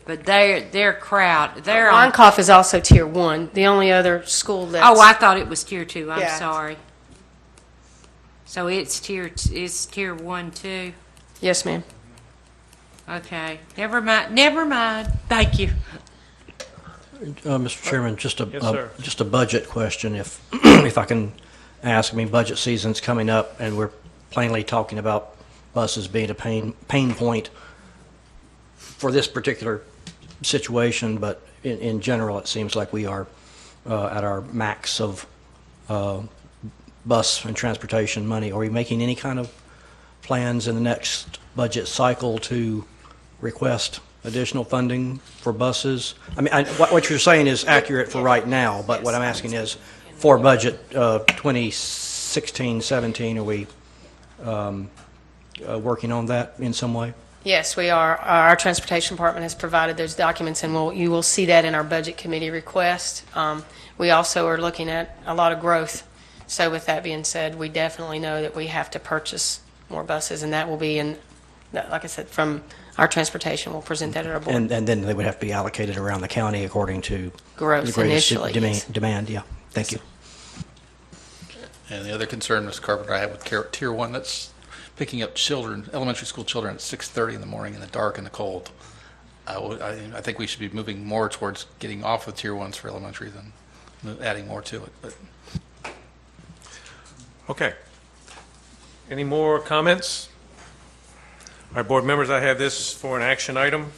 but they're crowd, they're on. Winecoff is also Tier 1. The only other school that's... Oh, I thought it was tier 2, I'm Yeah. sorry. So it's tier 1 too? Yes, ma'am. Okay, never mind, thank you. Mr. Chairman, just Yes, sir. just a budget question, if, if I can ask. I mean, budget season's coming up, and we're plainly talking about buses being a pain point for this particular situation, but in general, it seems like we are at our max of bus and transportation money. Are we making any kind of plans in the next budget cycle to request additional funding for buses? I mean, what you're saying is accurate for right now, but what I'm asking is, for budget 2016-17, are we working on that in some way? Yes, we are. Our transportation department has provided those documents, and you will see that in our budget committee request. We also are looking at a lot of growth. So with that being said, we definitely know that we have to purchase more buses, and that will be in, like I said, from our transportation. We'll present that at our board. And then they would have to be allocated around the county according to Growth the greatest initially, yes. demand, yeah. Thank you. And the other concern, Ms. Carpenter, I have with Tier 1, that's picking up children, elementary school children at 6:30 in the morning in the dark and the cold. I think we should be moving more towards getting off of Tier 1s for elementary than adding more to it. But Okay. Any more comments? All right, board members, I have this for an action item.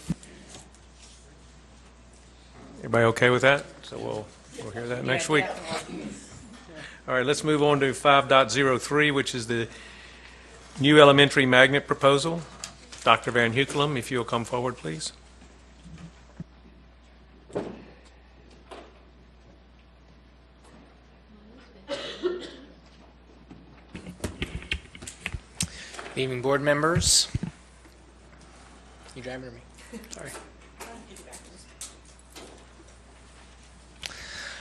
Everybody okay with that? So we'll hear that next week. All right, let's move on to 5.03, which is the new elementary magnet proposal. Dr. Van Hukelum, if you'll come forward, please. Good evening, board members. You driving or me? Sorry.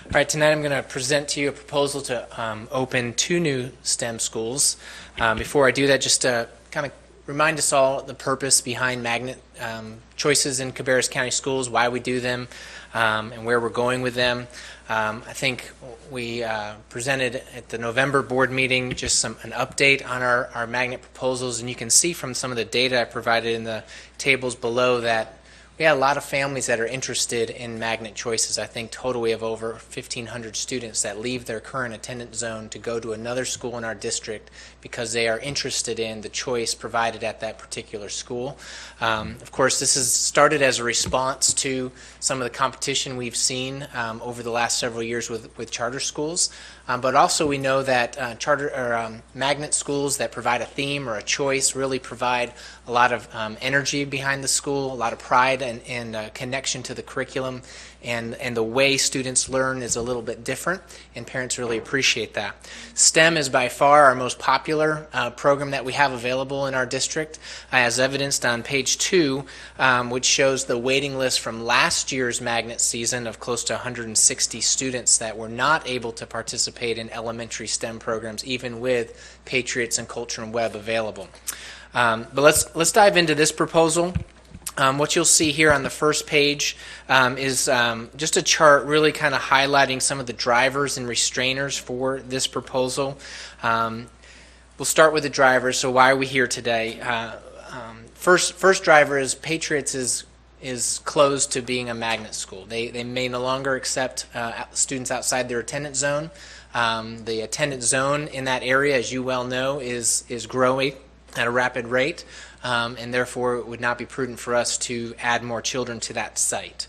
All right, tonight I'm going to present to you a proposal to open 2 new STEM schools. Before I do that, just to kind of remind us all the purpose behind magnet choices in Cabarrus County Schools, why we do them, and where we're going with them. I think we presented at the November board meeting just an update on our magnet proposals, and you can see from some of the data I provided in the tables below that we had a lot of families that are interested in magnet choices. I think total we have over 1,500 students that leave their current attendance zone to go to another school in our district because they are interested in the choice provided at that particular school. Of course, this has started as a response to some of the competition we've seen over the last several years with charter schools. But also we know that magnet schools that provide a theme or a choice really provide a lot of energy behind the school, a lot of pride and connection to the curriculum, and the way students learn is a little bit different, and parents really appreciate that. STEM is by far our most popular program that we have available in our district, as evidenced on page 2, which shows the waiting list from last year's magnet season of close to 160 students that were not able to participate in elementary STEM programs, even with Patriots and Culture and Web available. But let's dive into this proposal. What you'll see here on the first page is just a chart really kind of highlighting some of the drivers and restrainers for this proposal. We'll start with the drivers. So why are we here today? First driver is Patriots is closed to being a magnet school. They may no longer accept students outside their attendance zone. The attendance zone in that area, as you well know, is growing at a rapid rate, and therefore it would not be prudent for us to add more children to that site.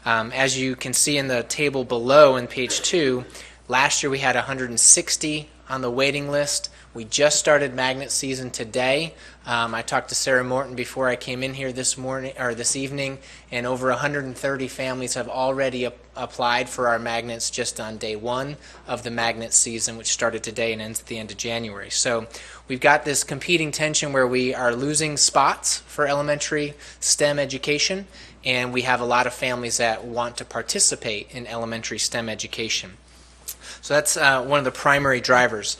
As you can see in the table below in page 2, last year we had 160 on the waiting list. We just started magnet season today. I talked to Sarah Morton before I came in here this evening, and over 130 families have already applied for our magnets just on day 1 of the magnet season, which started today and ends at the end of January. So we've got this competing tension where we are losing spots for elementary STEM education, and we have a lot of families that want to participate in elementary STEM education. So that's one of the primary drivers.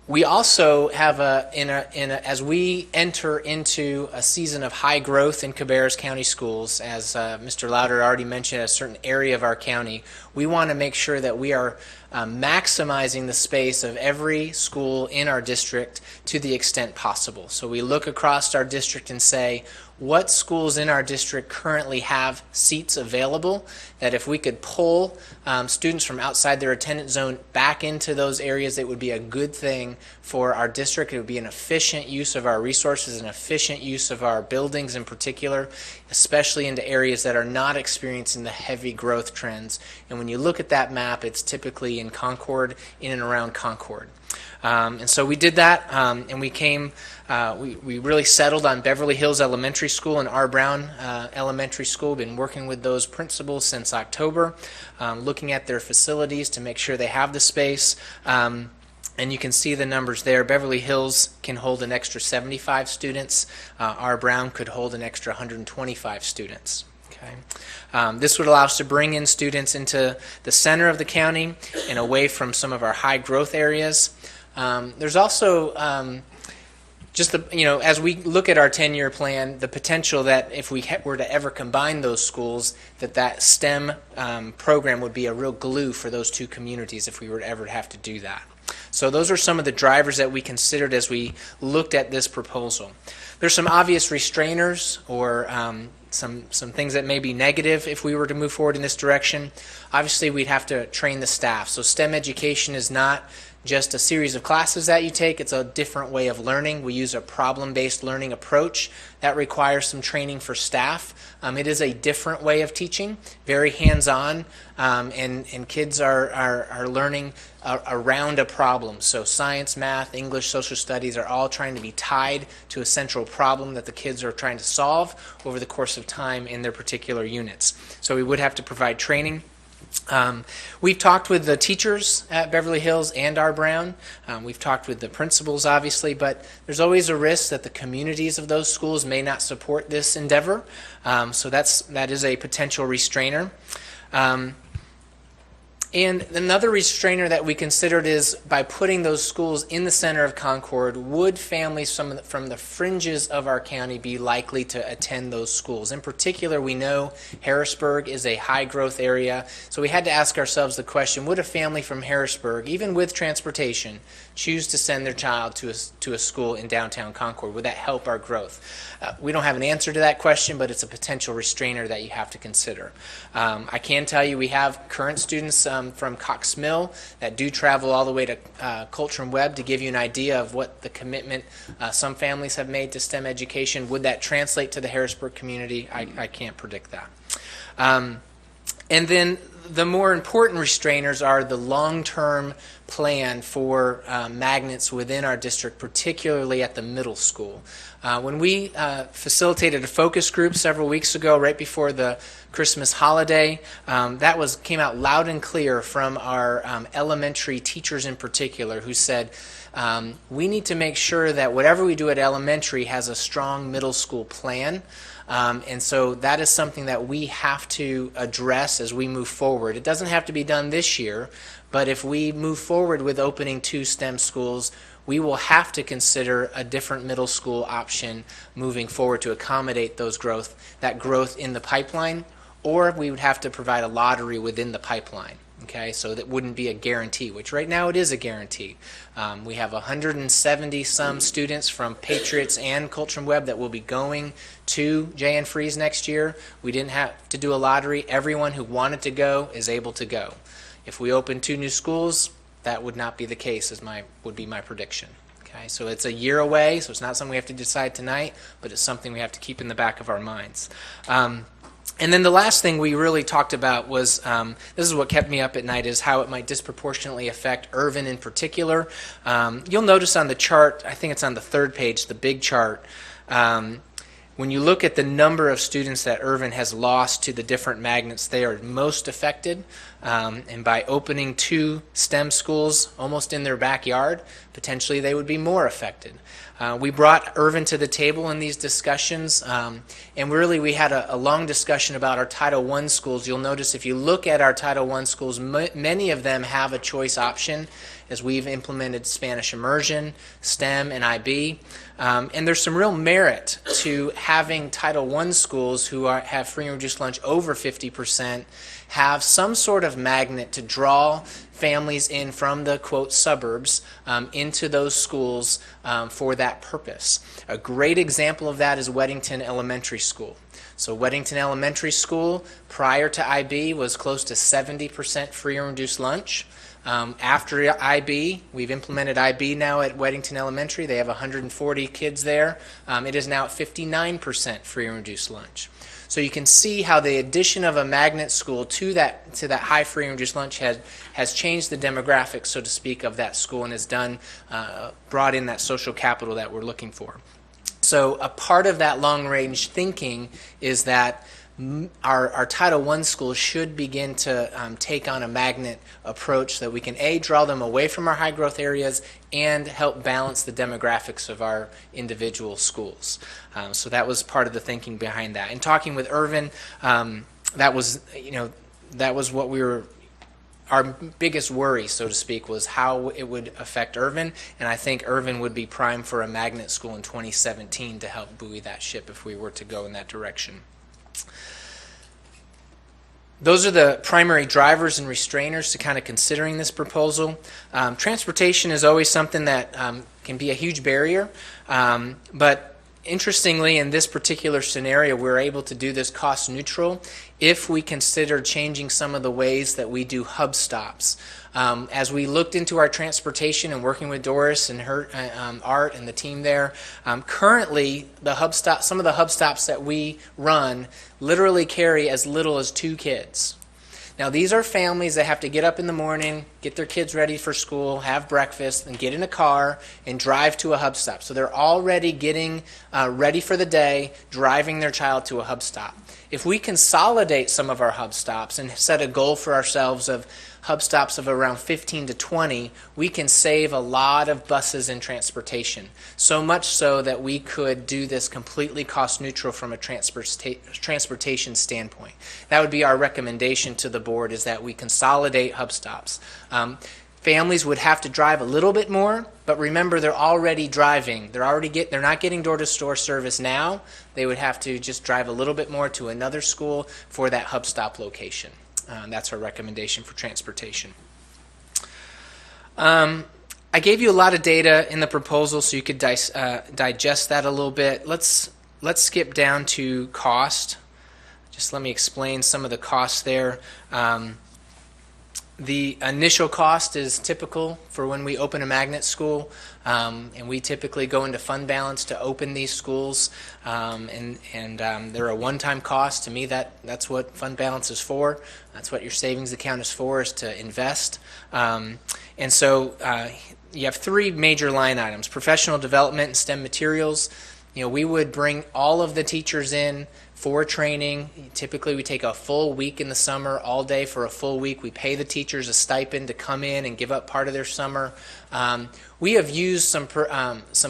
We also have as we enter into a season of high growth in Cabarrus County schools, as Mr. Louder already mentioned, a certain area of our county, we want to make sure that we are maximizing the space of every school in our district to the extent possible. So we look across our district and say, what schools in our district currently have seats available that if we could pull students from outside their attendance zone back into those areas, it would be a good thing for our district. It would be an efficient use of our resources, an efficient use of our buildings in particular, especially into areas that are not experiencing the heavy growth trends. And when you look at that map, it's typically in Concord, in and around Concord. And so we did that, and we really settled on Beverly Hills Elementary School and R. Brown Elementary School. Been working with those principals since October, looking at their facilities to make sure they have the space. And you can see the numbers there. Beverly Hills can hold an extra 75 students. R. Brown could hold an extra 125 students. Okay. This would allow us to bring in students into the center of the county and away from some of our high growth areas. There's also as we look at our 10-year plan, the potential that if we were to ever combine those schools, that STEM program would be a real glue for those two communities if we were to ever have to do that. So those are some of the drivers that we considered as we looked at this proposal. There's some obvious restrainers or some things that may be negative if we were to move forward in this direction. Obviously, we'd have to train the staff. So STEM education is not just a series of classes that you take. It's a different way of learning. We use a problem-based learning approach that requires some training for staff. It is a different way of teaching, very hands-on, and kids are learning around a problem. So science, math, English, social studies are all trying to be tied to a central problem that the kids are trying to solve over the course of time in their particular units. So we would have to provide training. We've talked with the teachers at Beverly Hills and R. Brown. We've talked with the principals, obviously, but there's always a risk that the communities of those schools may not support this endeavor. So that is a potential restrainer. And another restrainer that we considered is by putting those schools in the center of Concord, would families from the fringes of our county be likely to attend those schools? In particular, we know Harrisburg is a high growth area, so we had to ask ourselves the question, would a family from Harrisburg, even with transportation, choose to send their child to a school in downtown Concord? Would that help our growth? We don't have an answer to that question, but it's a potential restrainer that you have to consider. I can tell you we have current students from Cox Mill that do travel all the way to Culture and Web to give you an idea of what the commitment some families have made to STEM education. Would that translate to the Harrisburg community? I can't predict that. And then the more important restrainers are the long-term plan for magnets within our district, particularly at the middle school. When we facilitated a focus group several weeks ago, right before the Christmas holiday, that came out loud and clear from our elementary teachers in particular, who said, we need to make sure that whatever we do at elementary has a strong middle school plan. And so that is something that we have to address as we move forward. It doesn't have to be done this year, but if we move forward with opening 2 STEM schools, we will have to consider a different middle school option moving forward to accommodate that growth in the pipeline, or we would have to provide a lottery within the pipeline. Okay, so that wouldn't be a guarantee, which right now it is a guarantee. We have 170 some students from Patriots and Cultram Webb that will be going to J.N. Freeze next year. We didn't have to do a lottery. Everyone who wanted to go is able to go. If we open 2 new schools, that would not be the case, would be my prediction. Okay, so it's a year away, so it's not something we have to decide tonight, but it's something we have to keep in the back of our minds. And then the last thing we really talked about was, this is what kept me up at night, is how it might disproportionately affect Irvin in particular. You'll notice on the chart, I think it's on the 3rd page, the big chart, when you look at the number of students that Irvin has lost to the different magnets, they are most affected. And by opening 2 STEM schools almost in their backyard, potentially they would be more affected. We brought Irvin to the table in these discussions, and really we had a long discussion about our Title I schools. You'll notice if you look at our Title I schools, many of them have a choice option, as we've implemented Spanish immersion, STEM, and IB. And there's some real merit to having Title I schools who have free and reduced lunch over 50% have some sort of magnet to draw families in from the, quote, suburbs into those schools for that purpose. A great example of that is Weddington Elementary School. So Weddington Elementary School, prior to IB, was close to 70% free and reduced lunch. After IB, we've implemented IB now at Weddington Elementary. They have 140 kids there. It is now at 59% free and reduced lunch. So you can see how the addition of a magnet school to that high free and reduced lunch has changed the demographics, so to speak, of that school and has brought in that social capital that we're looking for. So a part of that long-range thinking is that our Title I schools should begin to take on a magnet approach so that we can, A, draw them away from our high-growth areas and help balance the demographics of our individual schools. So that was part of the thinking behind that. In talking with Irvin, that was what our biggest worry, so to speak, was how it would affect Irvin, and I think Irvin would be primed for a magnet school in 2017 to help buoy that ship if we were to go in that direction. Those are the primary drivers and restrainers to kind of considering this proposal. Transportation is always something that can be a huge barrier, but interestingly, in this particular scenario, we're able to do this cost neutral if we consider changing some of the ways that we do hub stops. As we looked into our transportation and working with Doris and her Art and the team there, currently some of the hub stops that we run literally carry as little as 2 kids. Now, these are families that have to get up in the morning, get their kids ready for school, have breakfast, and get in a car and drive to a hub stop. So they're already getting ready for the day, driving their child to a hub stop. If we consolidate some of our hub stops and set a goal for ourselves of hub stops of around 15 to 20, we can save a lot of buses and transportation. So much so that we could do this completely cost neutral from a transportation standpoint. That would be our recommendation to the board, is that we consolidate hub stops. Families would have to drive a little bit more, but remember, they're already driving. They're not getting door-to-store service now. They would have to just drive a little bit more to another school for that hub stop location. That's our recommendation for transportation. I gave you a lot of data in the proposal so you could digest that a little bit. Let's skip down to cost. Just let me explain some of the costs there. The initial cost is typical for when we open a magnet school, and we typically go into fund balance to open these schools, and they're a one-time cost. To me, that's what fund balance is for. That's what your savings account is for, is to invest. And so you have three major line items: professional development and STEM materials. We would bring all of the teachers in for training. Typically, we take a full week in the summer, all day for a full week. We pay the teachers a stipend to come in and give up part of their summer. We have used some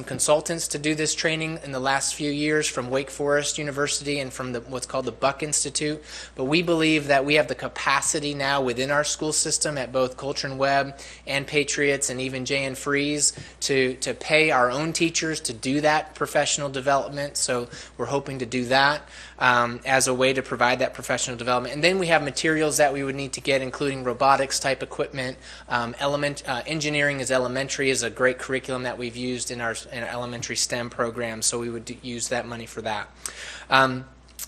consultants to do this training in the last few years from Wake Forest University and from what's called the Buck Institute. But we believe that we have the capacity now within our school system at both Coulter and Webb and Patriots and even J.N. Freeze to pay our own teachers to do that professional development. So we're hoping to do that as a way to provide that professional development. And then we have materials that we would need to get, including robotics type equipment. Engineering is elementary is a great curriculum that we've used in our elementary STEM program, so we would use that money for that.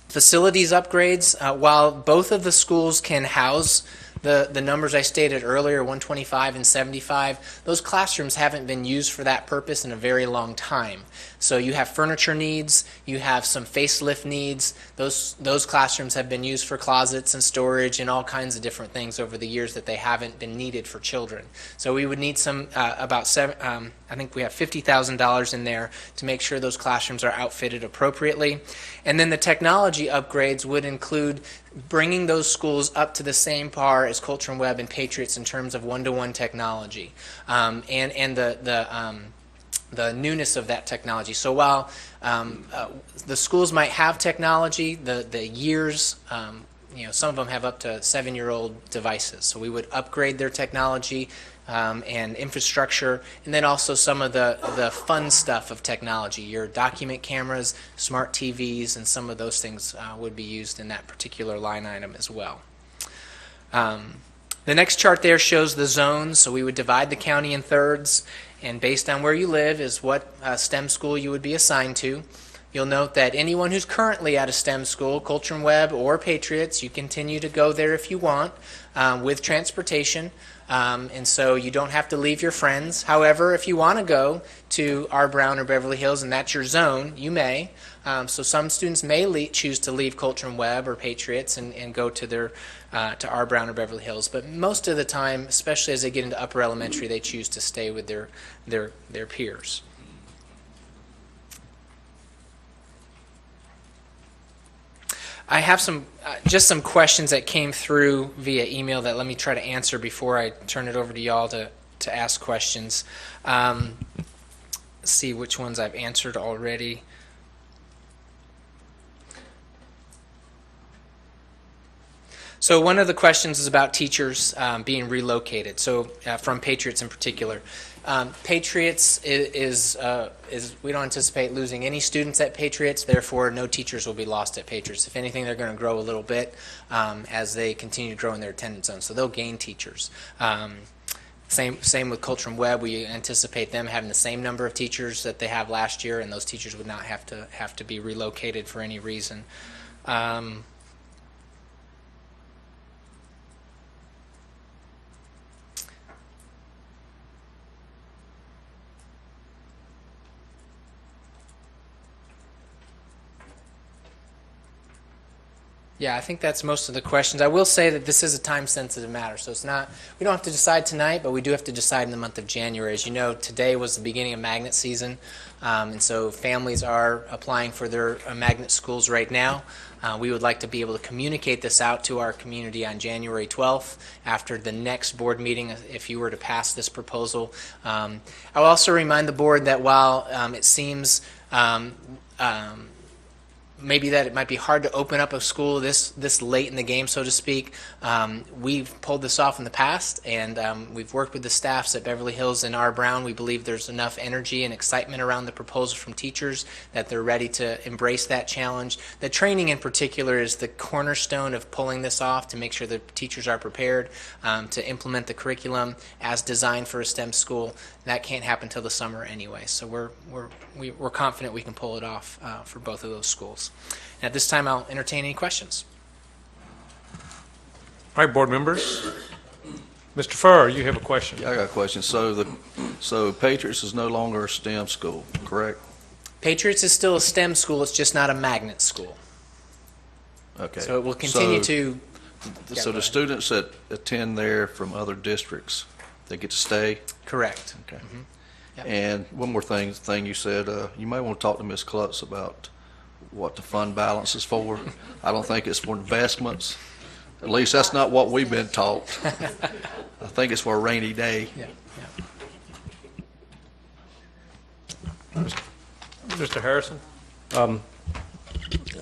Facilities upgrades, while both of the schools can house the numbers I stated earlier, 125 and 75, those classrooms haven't been used for that purpose in a very long time. So you have furniture needs, you have some facelift needs. Those classrooms have been used for closets and storage and all kinds of different things over the years that they haven't been needed for children. So we would need some, I think we have $50,000 in there to make sure those classrooms are outfitted appropriately. And then the technology upgrades would include bringing those schools up to the same par as Coulter and Webb and Patriots in terms of one-to-one technology, and the newness of that technology. So while the schools might have technology, the years, some of them have up to 7-year-old devices. So we would upgrade their technology and infrastructure, and then also some of the fun stuff of technology. Your document cameras, smart TVs, and some of those things would be used in that particular line item as well. The next chart there shows the zones. So we would divide the county in thirds, and based on where you live is what STEM school you would be assigned to. You'll note that anyone who's currently at a STEM school, Coulter and Webb or Patriots, you continue to go there if you want with transportation. And so you don't have to leave your friends. However, if you want to go to R. Brown or Beverly Hills and that's your zone, you may. So some students may choose to leave Coulter and Webb or Patriots and go to their to R. Brown or Beverly Hills. But most of the time, especially as they get into upper elementary, they choose to stay with their peers. I have just some questions that came through via email that let me try to answer before I turn it over to y'all to ask questions. Let's see which ones I've answered already. So one of the questions is about teachers being relocated, so from Patriots in particular. Patriots is we don't anticipate losing any students at Patriots, therefore no teachers will be lost at Patriots. If anything, they're going to grow a little bit as they continue to grow in their attendance zone, so they'll gain teachers. Same with Coulter and Webb. We anticipate them having the same number of teachers that they have last year, and those teachers would not have to be relocated for any reason. Yeah, I think that's most of the questions. I will say that this is a time-sensitive matter, so it's not. We don't have to decide tonight, but we do have to decide in the month of January. As you know, today was the beginning of magnet season, and so families are applying for their magnet schools right now. We would like to be able to communicate this out to our community on January 12th after the next board meeting if you were to pass this proposal. I will also remind the board that while it seems maybe that it might be hard to open up a school this late in the game, so to speak. We've pulled this off in the past, and we've worked with the staffs at Beverly Hills and R. Brown. We believe there's enough energy and excitement around the proposal from teachers that they're ready to embrace that challenge. The training in particular is the cornerstone of pulling this off to make sure the teachers are prepared to implement the curriculum as designed for a STEM school. That can't happen until the summer anyway, so we're confident we can pull it off for both of those schools. And at this time, I'll entertain any questions. All right, board members. Mr. Furr, you have a question? Yeah, I got a question. So Patriots is no longer a STEM school, correct? Patriots is still a STEM school, it's just not a magnet school. Okay. So it will continue So the students that attend there from other districts, they get to stay? correct. Okay. Yep. And one more thing you said, you may want to talk to Ms. Klutz about what the fund balance is for. I don't think it's for investments. At least that's not what we've been taught. I think it's for a rainy day. Yeah, Mr. Harrison?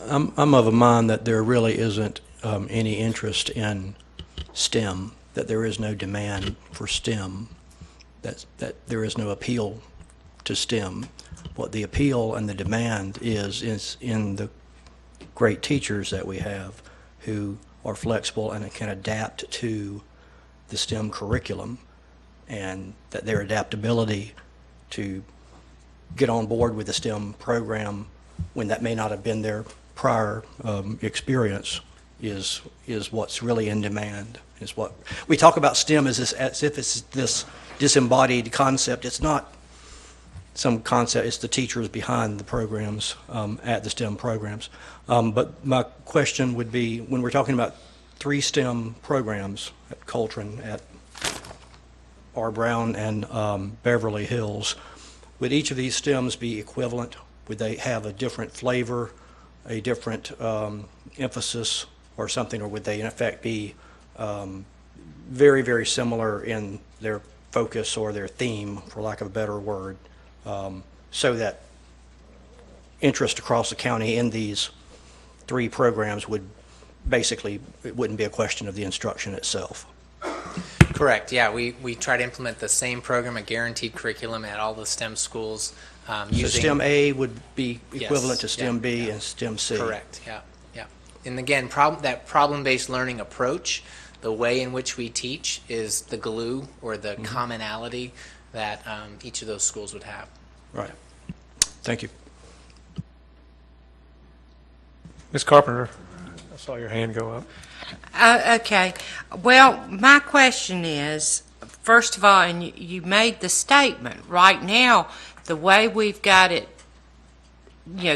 I'm of a mind that there really isn't any interest in STEM, that there is no demand for STEM, that there is no appeal to STEM. What the appeal and the demand is in the great teachers that we have who are flexible and can adapt to the STEM curriculum, and that their adaptability to get on board with the STEM program when that may not have been their prior experience is what's really in demand. Is what we talk about STEM as if it's this disembodied concept. It's not some concept. It's the teachers behind the programs at the STEM programs. But my question would be, when we're talking about 3 STEM programs at Coltrane, at R. Brown, and Beverly Hills, would each of these STEMs be equivalent? Would they have a different flavor, a different emphasis or something, or would they in effect be very, very similar in their focus or their theme, for lack of a better word, so that interest across the county in these 3 programs would basically, it wouldn't be a question of the instruction itself? correct. Yeah, we try to implement the same program, a guaranteed curriculum at all the STEM schools. So Using STEM A would be equivalent to Yes, STEM yeah, B yeah. and STEM C? Correct, yeah. And again, that problem-based learning approach, the way in which we teach is the glue or the commonality that each of those schools would have. Right. Thank you. Ms. Carpenter, I saw your hand go up. Okay. Well, my question is, first of all, and you made the statement, right now, the way we've got it,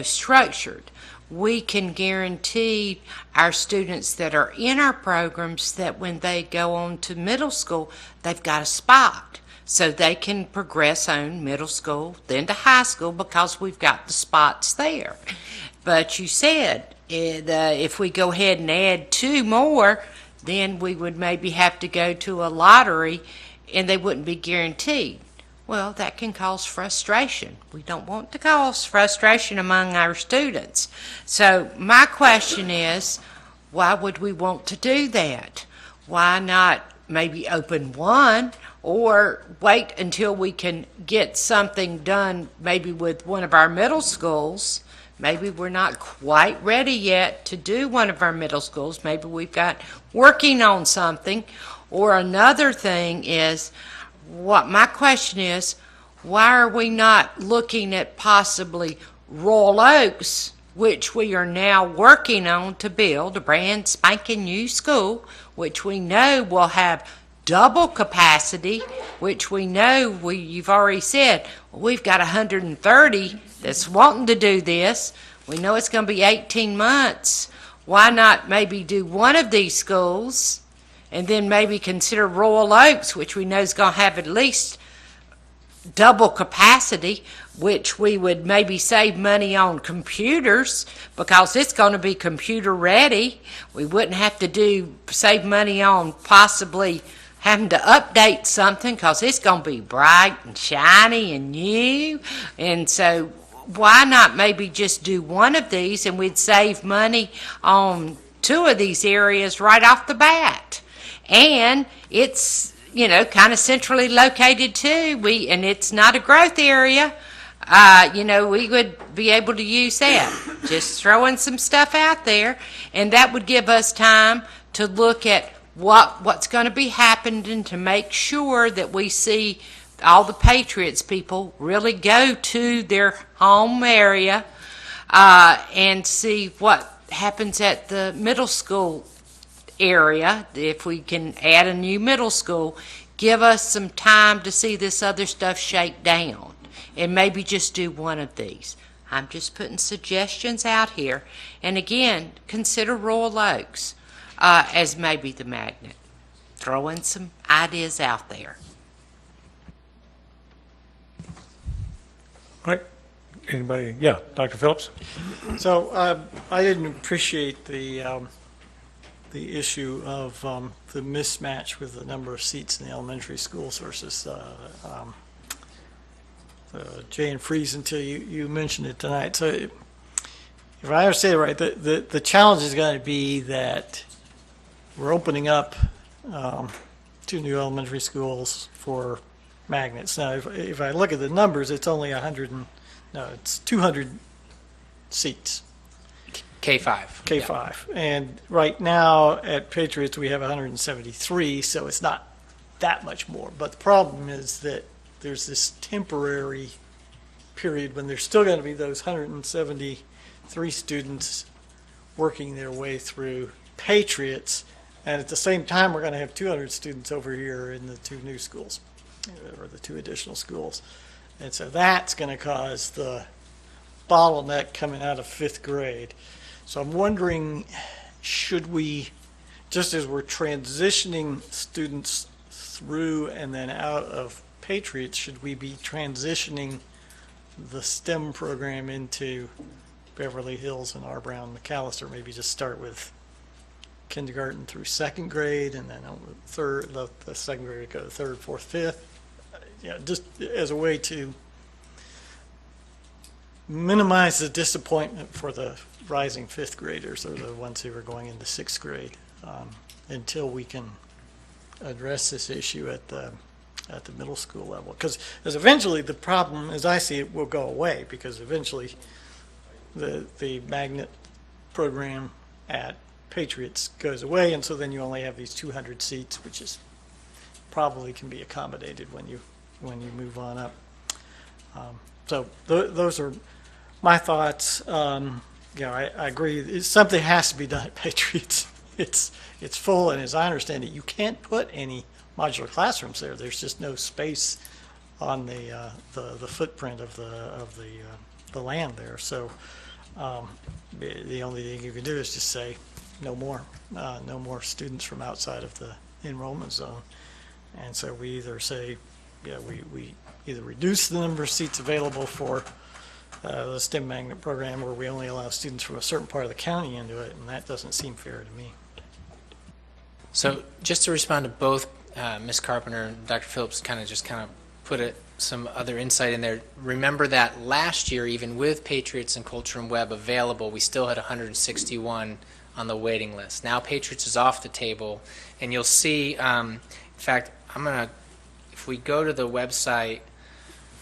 structured, we can guarantee our students that are in our programs that when they go on to middle school, they've got a spot. So they can progress on middle school, then to high school, because we've got the spots there. But you said if we go ahead and add 2 more, then we would maybe have to go to a lottery and they wouldn't be guaranteed. Well, that can cause frustration. We don't want to cause frustration among our students. So my question is, why would we want to do that? Why not maybe open 1 or wait until we can get something done maybe with one of our middle schools? Maybe we're not quite ready yet to do one of our middle schools. Maybe we've got working on something. Or another thing is, what my question is, why are we not looking at possibly Royal Oaks, which we are now working on to build a brand spanking new school, which we know will have double capacity, which we know you've already said, we've got 130 that's wanting to do this. We know it's going to be 18 months. Why not maybe do one of these schools and then maybe consider Royal Oaks, which we know is going to have at least double capacity, which we would maybe save money on computers because it's going to be computer ready. We wouldn't have to save money on possibly having to update something because it's going to be bright and shiny and new. And so why not maybe just do one of these and we'd save money on 2 of these areas right off the bat. And it's, kind of centrally located too. And it's not a growth area. We would be able to use that. Just throwing some stuff out there. And that would give us time to look at what's going to be happening to make sure that we see all the Patriots people really go to their home area and see what happens at the middle school area, if we can add a new middle school, give us some time to see this other stuff shake down, and maybe just do one of these. I'm just putting suggestions out here. And again, consider Royal Oaks as maybe the magnet. Throwing some ideas out there. All right. Anybody? Yeah, Dr. Phillips? So I didn't appreciate the issue of the mismatch with the number of seats in the elementary schools versus Jay and Freeze until you mentioned it tonight. So if I understand it right, the challenge is going to be that we're opening up 2 new elementary schools for magnets. Now, if I look at the numbers, it's only it's 200 seats. K5. K5. And right now at Patriots, we have 173, so it's not that much more. But the problem is that there's this temporary period when there's still going to be those 173 students working their way through Patriots, and at the same time, we're going to have 200 students over here in the 2 new schools, or the 2 additional schools. And so that's going to cause the bottleneck coming out of 5th grade. So I'm wondering, should we, just as we're transitioning students through and then out of Patriots, should we be transitioning the STEM program into Beverly Hills and R. Brown McAllister? Maybe just start with kindergarten through 2nd grade, and then the 2nd grade go to 3rd, 4th, 5th. Just as a way to minimize the disappointment for the rising 5th graders, or the ones who are going into 6th grade, until we can address this issue at the middle school level. Because eventually the problem, as I see it, will go away, because eventually the magnet program at Patriots goes away, and so then you only have these 200 seats, which is probably can be accommodated when you move on up. So those are my thoughts. I agree. Something has to be done at Patriots. It's full, and as I understand it, you can't put any modular classrooms there. There's just no space on the footprint of the land there. So the only thing you can do is just say no more students from outside of the enrollment zone. And so we either say, we either reduce the number of seats available for the STEM magnet program, or we only allow students from a certain part of the county into it, and that doesn't seem fair to me. So just to respond to both Ms. Carpenter and Dr. Phillips, kind of put some other insight in there. Remember that last year, even with Patriots and Culture and Web available, we still had 161 on the waiting list. Now Patriots is off the table, and you'll see, in fact, if we go to the website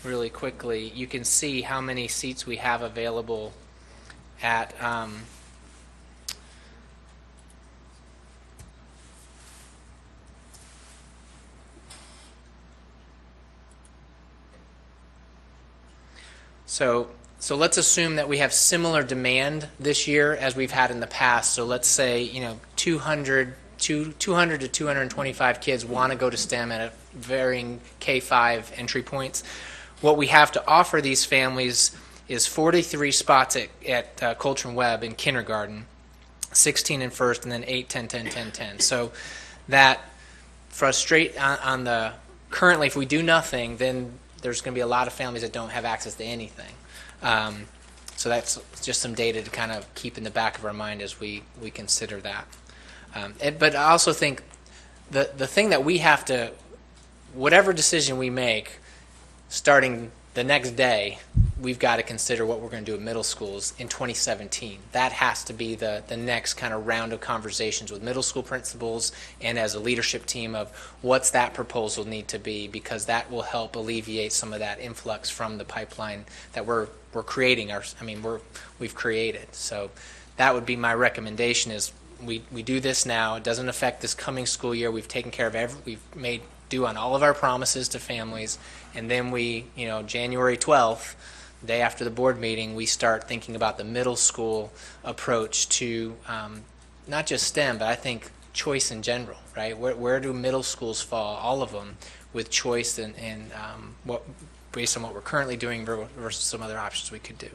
really quickly, you can see how many seats we have available at So let's assume that we have similar demand this year as we've had in the past. So let's say 200 to 225 kids want to go to STEM at a varying K5 entry points. What we have to offer these families is 43 spots at Culture and Web in kindergarten, 16 in first, and then 8, 10, 10, 10, 10. So that frustrate on the currently, if we do nothing, then there's going to be a lot of families that don't have access to anything. So that's just some data to kind of keep in the back of our mind as we consider that. But I also think the thing that we have to, whatever decision we make, starting the next day, we've got to consider what we're going to do at middle schools in 2017. That has to be the next kind of round of conversations with middle school principals and as a leadership team of what's that proposal need to be, because that will help alleviate some of that influx from the pipeline that we're creating. We've created. So that would be my recommendation is we do this now. It doesn't affect this coming school year. We've taken care of we've made due on all of our promises to families, and then we, January 12th, day after the board meeting, we start thinking about the middle school approach to not just STEM, but I think choice in general, right? Where do middle schools fall? All of them with choice and what based on what we're currently doing versus some other options we could do.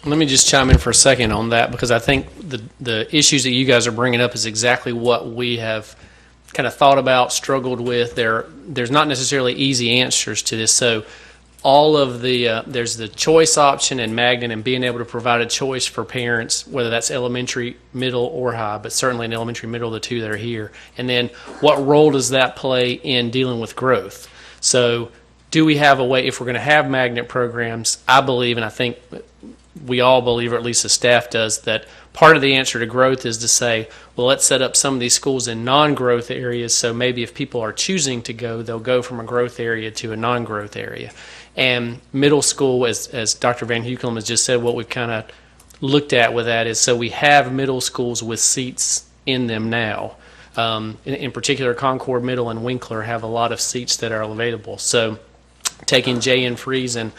Let me just chime in for a second on that, because I think the issues that you guys are bringing up is exactly what we have kind of thought about, struggled with. There's not necessarily easy answers to this. So all of there's the choice option in Magnet, and being able to provide a choice for parents, whether that's elementary, middle, or high, but certainly in elementary, middle, the two that are here. And then what role does that play in dealing with growth? So do we have a way, if we're going to have Magnet programs, I believe, and I think we all believe, or at least the staff does, that part of the answer to growth is to say, well, let's set up some of these schools in non-growth areas, so maybe if people are choosing to go, they'll go from a growth area to a non-growth area. And middle school, as Dr. Van Hukelum has just said, what we've kind of looked at with that is, so we have middle schools with seats in them now. In particular, Concord Middle and Winkler have a lot of seats that are available. So taking J.N. Freeze and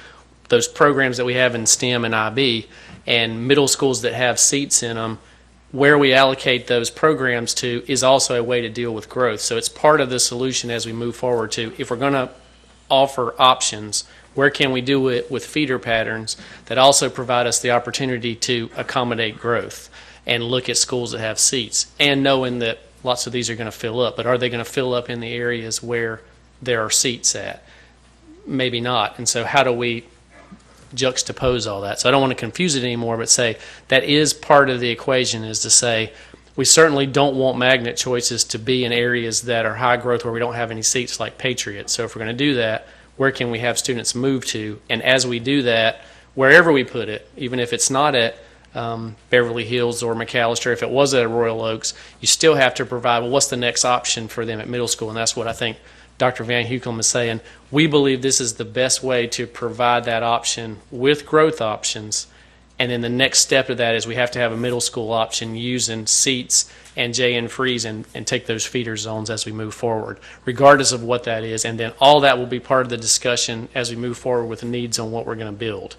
those programs that we have in STEM and IB, and middle schools that have seats in them, where we allocate those programs to is also a way to deal with growth. So it's part of the solution as we move forward to, if we're going to offer options, where can we do it with feeder patterns that also provide us the opportunity to accommodate growth and look at schools that have seats, and knowing that lots of these are going to fill up, but are they going to fill up in the areas where there are seats at? Maybe not. And so how do we juxtapose all that? So I don't want to confuse it anymore, but say that is part of the equation, is to say we certainly don't want magnet choices to be in areas that are high growth where we don't have any seats like Patriot. So if we're going to do that, where can we have students move to? And as we do that, wherever we put it, even if it's not at Beverly Hills or McAllister, if it was at Royal Oaks, you still have to provide, well, what's the next option for them at middle school? And that's what I think Dr. Van Hukelum is saying. We believe this is the best way to provide that option with growth options. And then the next step of that is we have to have a middle school option using seats and J.N. Freeze and take those feeder zones as we move forward, regardless of what that is. And then all that will be part of the discussion as we move forward with the needs on what we're going to build.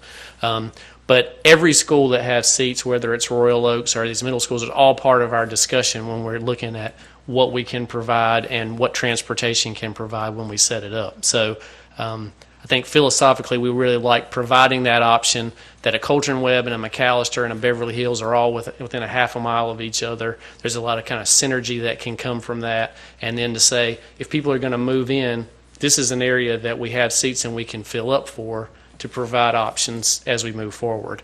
But every school that has seats, whether it's Royal Oaks or these middle schools, is all part of our discussion when we're looking at what we can provide and what transportation can provide when we set it up. So I think philosophically we really like providing that option, that a Coltrane Webb and a McAllister and a Beverly Hills are all within a half a mile of each other. There's a lot of kind of synergy that can come from that. And then to say, if people are going to move in, this is an area that we have seats and we can fill up for to provide options as we move forward.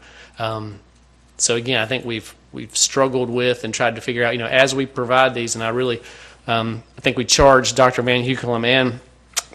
So again, I think we've struggled with and tried to figure out, as we provide these, and I really, I think we charged Dr. Van Hukelum and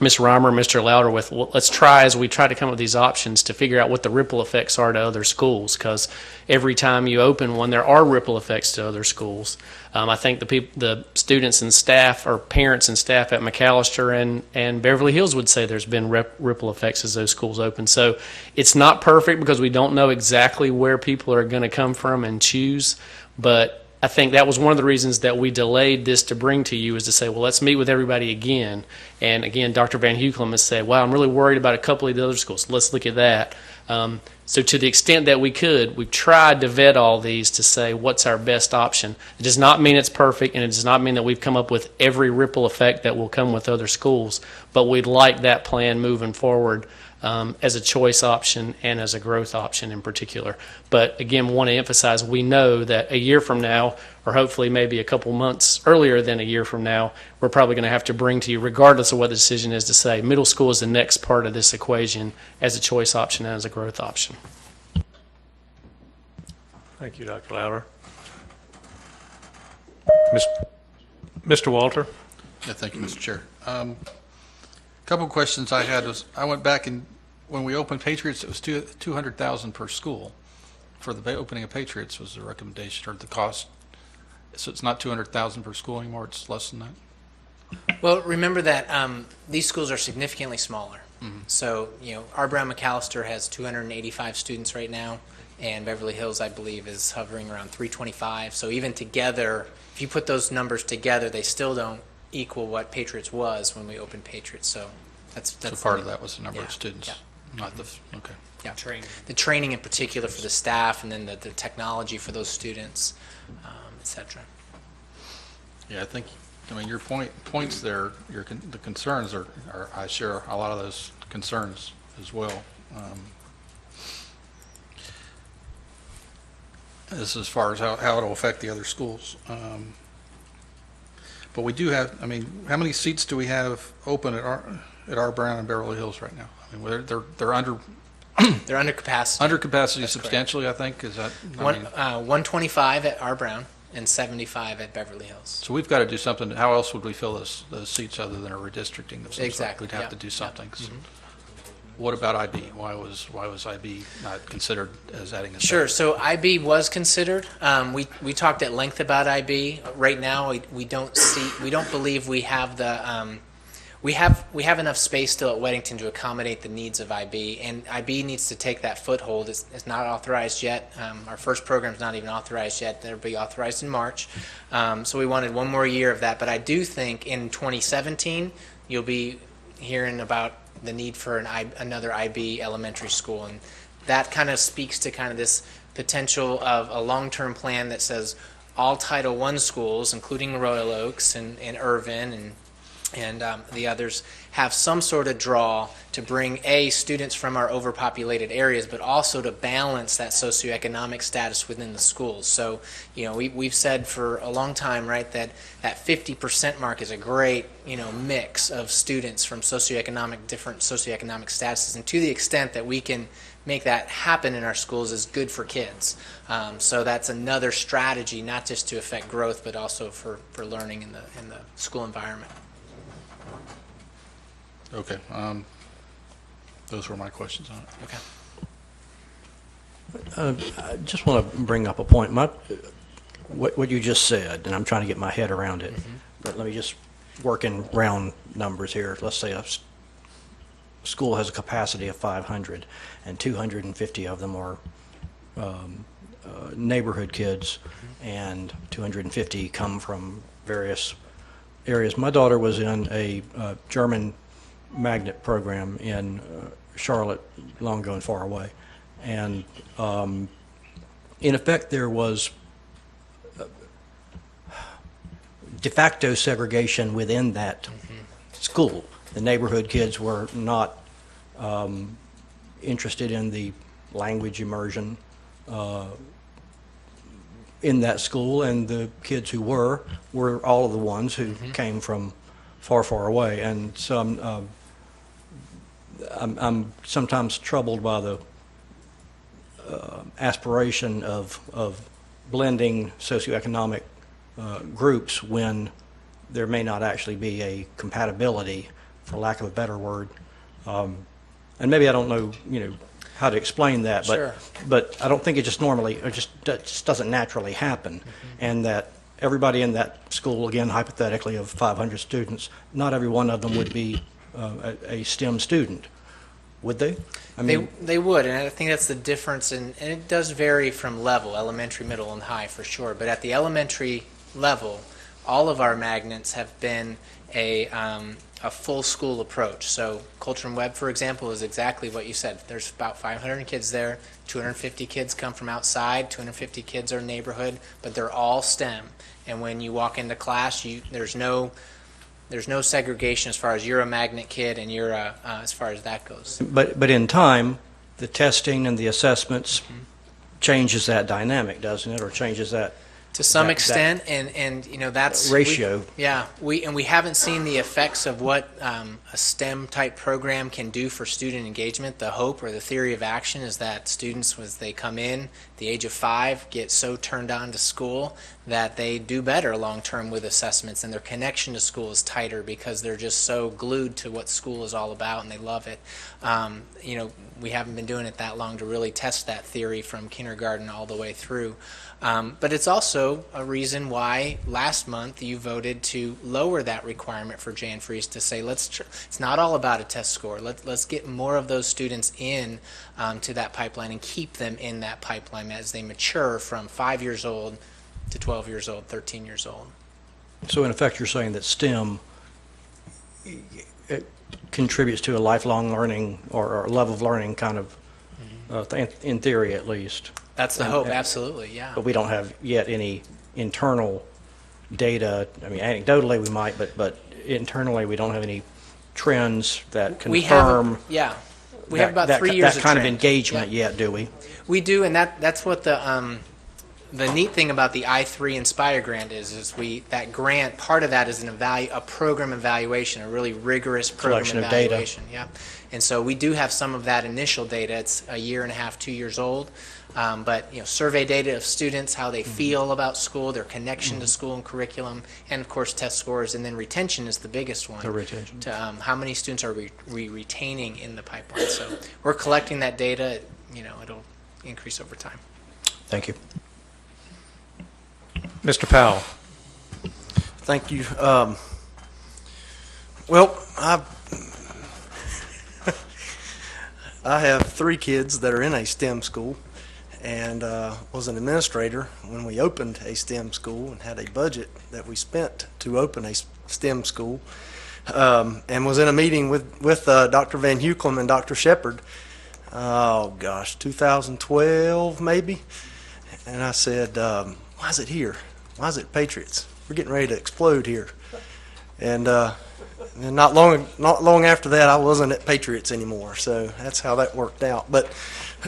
Ms. Rhymer, Mr. Louder with, well, let's try, as we try to come up with these options, to figure out what the ripple effects are to other schools, because every time you open one, there are ripple effects to other schools. I think the students and staff, or parents and staff at McAllister and Beverly Hills would say there's been ripple effects as those schools open. So it's not perfect because we don't know exactly where people are going to come from and choose, but I think that was one of the reasons that we delayed this to bring to you, is to say, well, let's meet with everybody again. And again, Dr. Van Hukelum has said, wow, I'm really worried about a couple of the other schools. Let's look at that. So to the extent that we could, we've tried to vet all these to say what's our best option. It does not mean it's perfect, and it does not mean that we've come up with every ripple effect that will come with other schools, but we'd like that plan moving forward as a choice option and as a growth option in particular. But again, want to emphasize, we know that a year from now, or hopefully maybe a couple months earlier than a year from now, we're probably going to have to bring to you, regardless of what the decision is, to say middle school is the next part of this equation as a choice option and as a growth option. Thank you, Dr. Louder. Mr. Walter? Yeah, thank you, Mr. Chair. Couple of questions I had was, I went back and when we opened Patriots, it was $200,000 per school. For the opening of Patriots was the recommendation, or the cost. So it's not $200,000 per school anymore, it's less than that? Well, remember that these schools are significantly smaller. Mm-hmm. So, our Brown McAllister has 285 students right now, and Beverly Hills, I believe, is hovering around 325. So even together, if you put those numbers together, they still don't equal what Patriots was when we opened Patriots. So that's so part of that was the number of students, not the okay. Yeah, the training in particular for the staff, and then the technology for those students, etc. Yeah, I mean, your points there, the concerns are, I share a lot of those concerns as well. As far as how it'll affect the other schools. But we do have, I mean, how many seats do we have open at our Brown and Beverly Hills right now? I mean, they're under They're under capacity. under capacity That's substantially, I think. Is that? I One, mean, 125 at R. Brown and 75 at Beverly Hills. so we've got to do something. How else would we fill those seats other than a redistricting of some sort? Exactly, We'd have yeah, to do yeah. something. So what about IB? Why was IB not considered as adding a Sure. set? So IB was considered. We talked at length about IB. Right now, we don't believe we have the we have enough space still at Weddington to accommodate the needs of IB, and IB needs to take that foothold. It's not authorized yet. Our first program's not even authorized yet. It'll be authorized in March. So we wanted one more year of that. But I do think in 2017 you'll be hearing about the need for another IB elementary school, and that kind of speaks to kind of this potential of a long-term plan that says all Title I schools, including Royal Oaks and Irvin and the others, have some sort of draw to bring students from our overpopulated areas, but also to balance that socioeconomic status within the schools. So, you know, we've said for a long time, right, that 50% mark is a great, you know, mix of students from different socioeconomic statuses, and to the extent that we can make that happen in our schools is good for kids. So that's another strategy, not just to affect growth, but also for learning in the school environment. Okay. Those were my questions on it. Okay. I just want to bring up a point. What you just said, and I'm trying to get my head around it, but let me just work in round numbers here. Let's say a school has a capacity of 500, and 250 of them are neighborhood kids, and 250 come from various areas. My daughter was in a German magnet program in Charlotte, long ago and far away, and in effect there was de facto segregation within that school. The neighborhood kids were not interested in the language immersion in that school, and the kids who were all of the ones who came from far, far away. And so I'm sometimes troubled by the aspiration of blending socioeconomic groups when there may not actually be a compatibility, for lack of a better word. And maybe I don't know, how to explain that, Sure. but I don't think it just just doesn't naturally happen, and that everybody in that school, again, hypothetically, of 500 students, not every one of them would be a STEM student, would they? I mean, They would, and I think that's the difference, and it does vary from level, elementary, middle, and high for sure. But at the elementary level, all of our magnets have been a full school approach. So Culture and Web, for example, is exactly what you said. There's about 500 kids there. 250 kids come from outside. 250 kids are neighborhood, but they're all STEM. And when you walk into class, there's no segregation as far as you're a magnet kid and you're as far as that goes. but in time, the testing and the assessments changes that dynamic, doesn't it, or changes that? To some that extent, and that's ratio. We haven't seen the effects of what a STEM type program can do for student engagement. The hope or the theory of action is that students, as they come in, the age of 5, get so turned on to school that they do better long term with assessments, and their connection to school is tighter because they're just so glued to what school is all about and they love it. We haven't been doing it that long to really test that theory from kindergarten all the way through. But it's also a reason why last month you voted to lower that requirement for Jan Fries to say, it's not all about a test score. Let's get more of those students in to that pipeline and keep them in that pipeline as they mature from 5 years old to 12 years old, 13 years old. So in effect, you're saying that STEM it contributes to a lifelong learning or love of learning kind of, in theory at least. That's the hope, absolutely, yeah. But we don't have yet any internal data. I mean, anecdotally we might, but internally we don't have any trends that We have, confirm we have about that 3 years that kind of trend. engagement yet, do we? We do, and that's what the neat thing about the I3 Inspire grant is that grant, part of that is a program evaluation, a really rigorous program Collection of data. evaluation. Yeah, and so we do have some of that initial data. It's a year and a half, 2 years old, but survey data of students, how they feel about school, their connection to school and curriculum, and of course test scores, and then retention is the biggest one. The retention. To how many students are we retaining in the pipeline? So we're collecting that data. It'll increase over time. Thank you. Mr. Powell. Thank you. Well, I have 3 kids that are in a STEM school, and was an administrator when we opened a STEM school and had a budget that we spent to open a STEM school, and was in a meeting with Dr. Van Huclem and Dr. Shepard, 2012 maybe, and I said, why is it here? Why is it Patriots? We're getting ready to explode here. And not long after that, I wasn't at Patriots anymore. So that's how that worked out. But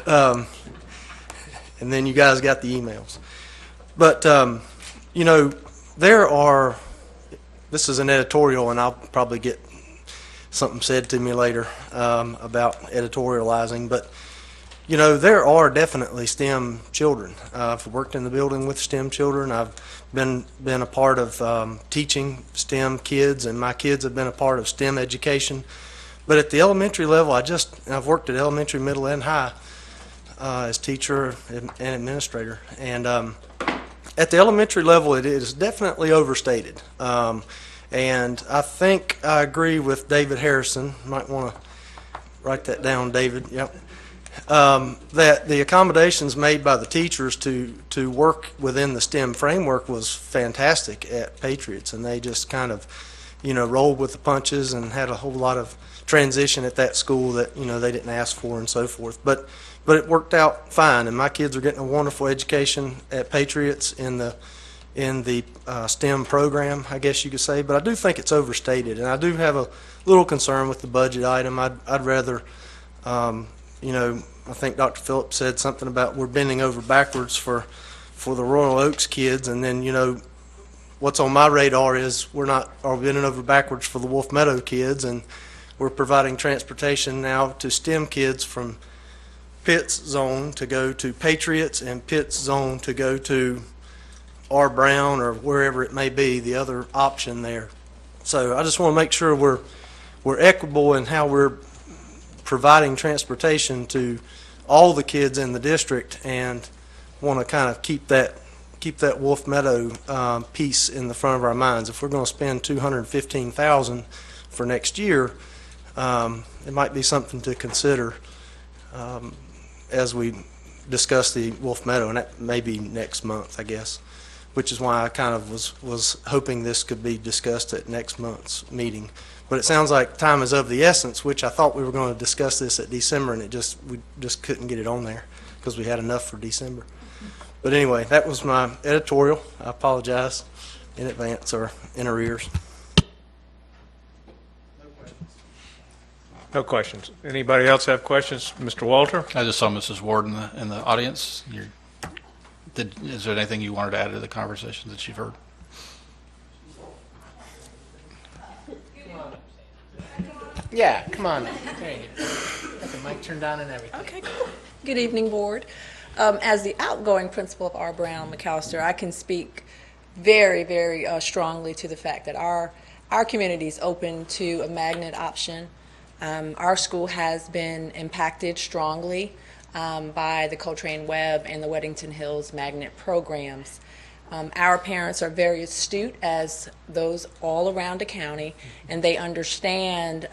and then you guys got the emails. But there are. This is an editorial, and I'll probably get something said to me later about editorializing. But there are definitely STEM children. I've worked in the building with STEM children. I've been a part of teaching STEM kids, and my kids have been a part of STEM education. But at the elementary level, I've worked at elementary, middle, and high as teacher and administrator. And at the elementary level, it is definitely overstated. And I think I agree with David Harrison. Might want to write that down, David. Yep. That the accommodations made by the teachers to work within the STEM framework was fantastic at Patriots, and they just kind of, rolled with the punches and had a whole lot of transition at that school that they didn't ask for and so forth. But it worked out fine, and my kids are getting a wonderful education at Patriots in the STEM program, I guess you could say. But I do think it's overstated, and I do have a little concern with the budget item. I'd rather. I think Dr. Phillips said something about we're bending over backwards for the Royal Oaks kids, and then what's on my radar is we're bending over backwards for the Wolf Meadow kids, and we're providing transportation now to STEM kids from Pitt's zone to go to Patriots and Pitt's zone to go to R. Brown or wherever it may be, the other option there. So I just want to make sure we're equitable in how we're providing transportation to all the kids in the district, and want to kind of keep that Wolf Meadow piece in the front of our minds. If we're going to spend $215,000 for next year, it might be something to consider as we discuss the Wolf Meadow, and that may be next month, I guess, which is why I kind of was hoping this could be discussed at next month's meeting. But it sounds like time is of the essence, which I thought we were going to discuss this at December, and we just couldn't get it on there because we had enough for December. But anyway, that was my editorial. I apologize in advance or in arrears. No questions. Anybody else have questions? Mr. Walter? I just saw Mrs. Ward in the audience. Is there anything you wanted to add to the conversation that you've heard? Yeah, come on. There you go. Got the mic turned on and everything. Okay, cool. Good evening, Board. As the outgoing principal of R. Brown McAllister, I can speak very, very strongly to the fact that our community is open to a magnet option. Our school has been impacted strongly by the Coltrane Webb and the Weddington Hills magnet programs. Our parents are very astute, as those all around the county, and they understand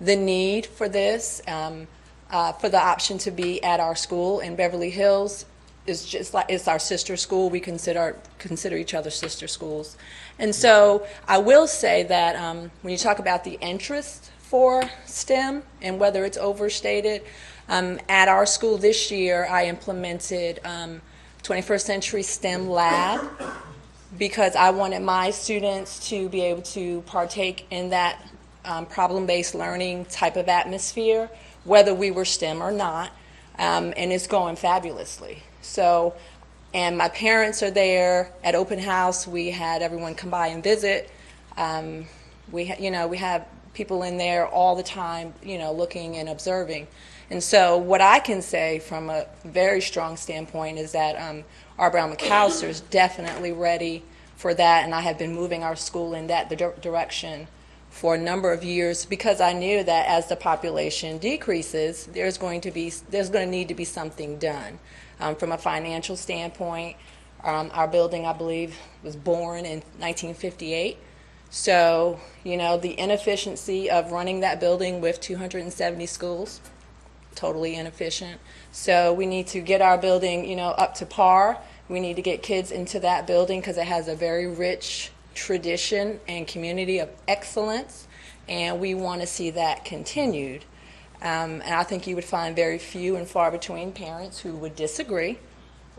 the need for this, for the option to be at our school in Beverly Hills. Is just like it's our sister school. We consider each other sister schools, and so I will say that when you talk about the interest for STEM and whether it's overstated, at our school this year I implemented 21st Century STEM Lab, because I wanted my students to be able to partake in that problem-based learning type of atmosphere, whether we were STEM or not, and it's going fabulously. So, and my parents are there at open house. We had everyone come by and visit. We have people in there all the time, looking and observing. And so what I can say from a very strong standpoint is that our Brown McAllister is definitely ready for that, and I have been moving our school in that direction for a number of years, because I knew that as the population decreases, there's going to need to be something done. From a financial standpoint, our building, I believe, was born in 1958. So, the inefficiency of running that building with 270 schools, totally inefficient. So we need to get our building, up to par. We need to get kids into that building because it has a very rich tradition and community of excellence, and we want to see that continued. And I think you would find very few and far between parents who would disagree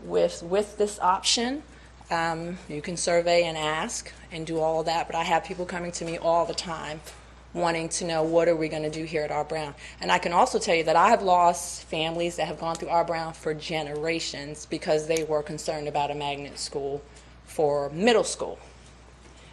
with this option. You can survey and ask and do all of that, but I have people coming to me all the time wanting to know, what are we going to do here at our Brown? And I can also tell you that I have lost families that have gone through our Brown for generations because they were concerned about a magnet school for middle school.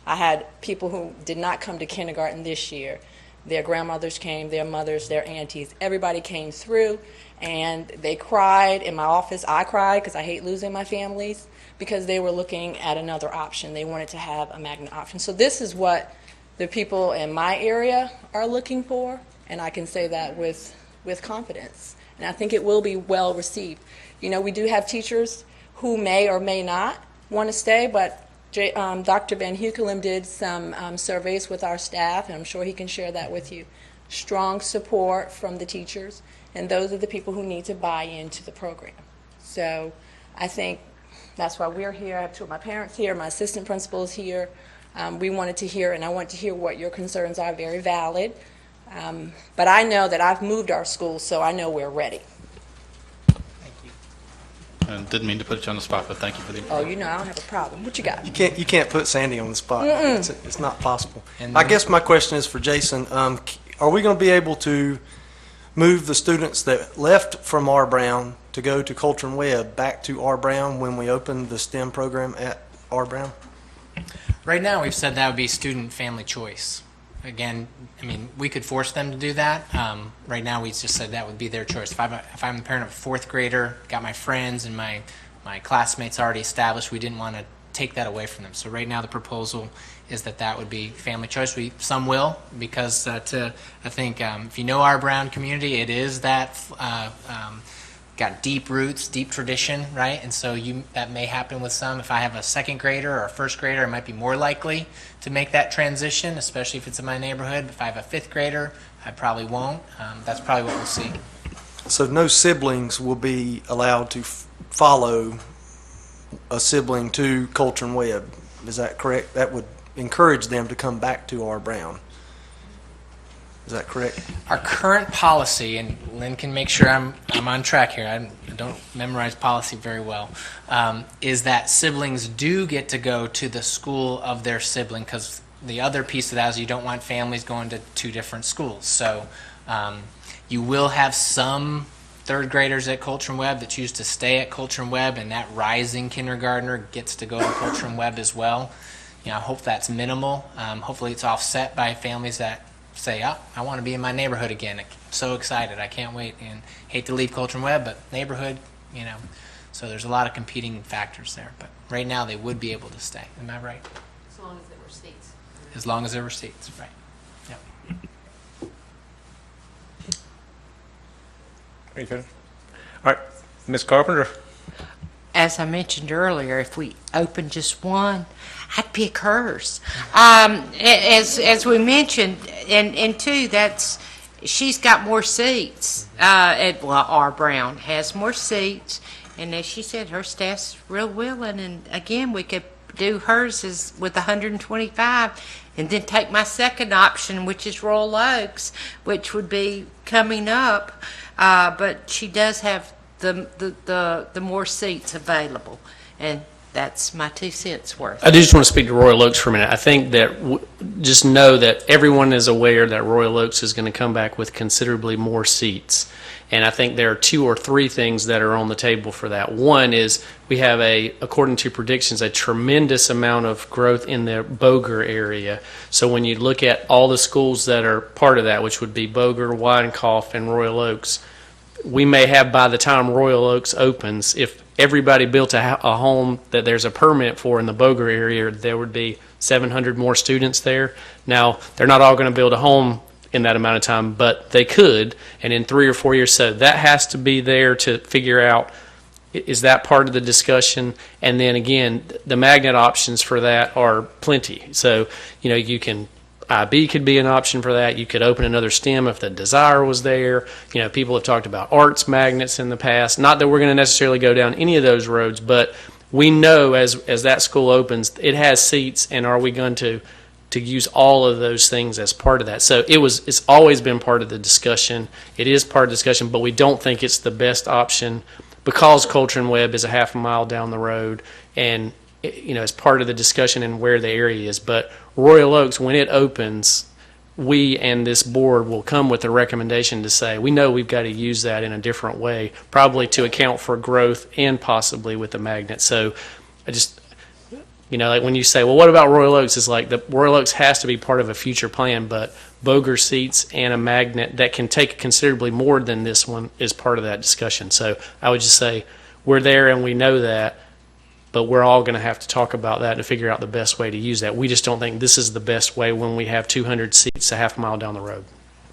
I had people who did not come to kindergarten this year. Their grandmothers came, their mothers, their aunties, everybody came through, and they cried in my office. I cried because I hate losing my families, because they were looking at another option. They wanted to have a magnet option. So this is what the people in my area are looking for, and I can say that with confidence. And I think it will be well received. We do have teachers who may or may not want to stay, but Dr. Van Hukelum did some surveys with our staff, and I'm sure he can share that with you. Strong support from the teachers, and those are the people who need to buy into the program. So I think that's why we're here. I have two of my parents here, my assistant principal is here. We wanted to hear, and I want to hear what your concerns are, very valid. But I know that I've moved our school, so I know we're ready. And didn't mean to put you on the spot, but thank you for the Oh, I don't have a problem. What you got? You can't put Sandy on the spot. It's not possible. I guess my question is for Jason. Are we going to be able to move the students that left from R. Brown to go to Coulter and Webb back to R. Brown when we open the STEM program at R. Brown? Right now, we've said that would be student family choice. Again, we could force them to do that. Right now, we just said that would be their choice. If I'm the parent of a fourth grader, got my friends and my classmates already established, we didn't want to take that away from them. So right now, the proposal is that would be family choice. Some will, because I think if you know our Brown community, it is that got deep roots, deep tradition, right? And so that may happen with some. If I have a second grader or a first grader, I might be more likely to make that transition, especially if it's in my neighborhood. If I have a fifth grader, I probably won't. That's probably what we'll see. So no siblings will be allowed to follow a sibling to Coulter and Webb. Is that correct? That would encourage them to come back to R. Brown. Is that correct? Our current policy, and Lynn can make sure I'm on track here, I don't memorize policy very well, is that siblings do get to go to the school of their sibling, because the other piece of that is you don't want families going to two different schools. So you will have some third graders at Coulter and Webb that choose to stay at Coulter and Webb, and that rising kindergartner gets to go to Coulter and Webb as well. I hope that's minimal. Hopefully it's offset by families that say, I want to be in my neighborhood again. I'm so excited. I can't wait. And hate to leave Coulter and Webb, but neighborhood, So there's a lot of competing factors there. But right now they would be able to stay. Am I right? As long as there were seats. As long as there were seats, right. Yep. Are you finished? All right, Ms. Carpenter. As I mentioned earlier, if we opened just one, I'd pick hers. As we mentioned, and two, she's got more seats. R. Brown has more seats, and as she said, her staff's real willing. And again, we could do hers with 125, and then take my second option, which is Royal Oaks, which would be coming up. But she does have the more seats available, and that's my 2 cents worth. I do just want to speak to Royal Oaks for a minute. I think that just know that everyone is aware that Royal Oaks is going to come back with considerably more seats. And I think there are 2 or 3 things that are on the table for that. One is we have according to predictions, a tremendous amount of growth in the Boger area. So when you look at all the schools that are part of that, which would be Boger, Widencroft, and Royal Oaks, we may have, by the time Royal Oaks opens, if everybody built a home that there's a permit for in the Boger area, there would be 700 more students there. Now, they're not all going to build a home in that amount of time, but they could, and in 3 or 4 years. So that has to be there to figure out, is that part of the discussion? And then again, the magnet options for that are plenty. So, you can, IB could be an option for that. You could open another STEM if the desire was there. People have talked about arts magnets in the past. Not that we're going to necessarily go down any of those roads, but we know as that school opens, it has seats, and are we going to use all of those things as part of that? So it's always been part of the discussion. It is part of the discussion, but we don't think it's the best option because Coltrane Webb is a half a mile down the road, and it's part of the discussion and where the area is. But Royal Oaks, when it opens, we and this board will come with a recommendation to say, we know we've got to use that in a different way, probably to account for growth and possibly with the magnet. So I just, like when you say, well, what about Royal Oaks? It's like the Royal Oaks has to be part of a future plan, but Boger seats and a magnet that can take considerably more than this one is part of that discussion. So I would just say we're there and we know that, but we're all going to have to talk about that to figure out the best way to use that. We just don't think this is the best way when we have 200 seats a half a mile down the road.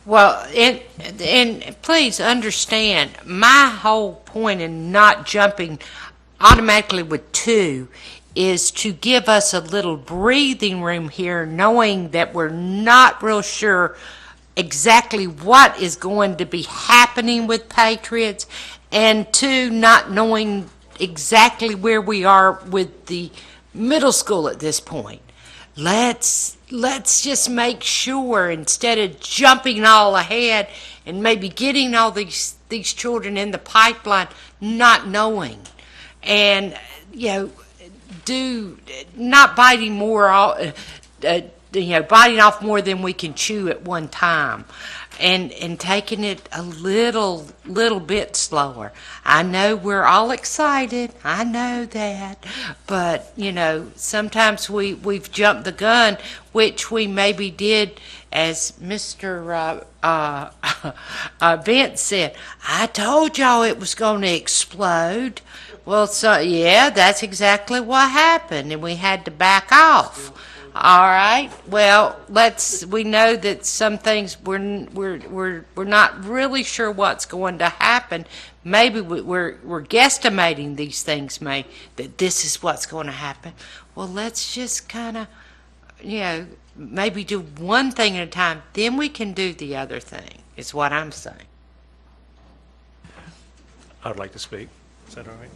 Well, and please understand, my whole point in not jumping automatically with 2 is to give us a little breathing room here, knowing that we're not real sure exactly what is going to be happening with Patriots, and 2, not knowing exactly where we are with the middle school at this point. Let's just make sure, instead of jumping all ahead and maybe getting all these children in the pipeline, not knowing, and not biting biting off more than we can chew at one time, and taking it a little bit slower. I know we're all excited, I know that, but sometimes we've jumped the gun, which we maybe did, as Mr. Vince said. I told y'all it was going to explode. Well, so yeah, that's exactly what happened, and we had to back off. All right. Well, we know that some things we're not really sure what's going to happen. Maybe we're guesstimating these things, that this is what's going to happen. Well, let's just kind of, maybe do one thing at a time. Then we can do the other thing, is what I'm saying. I'd like to speak. Is that all right?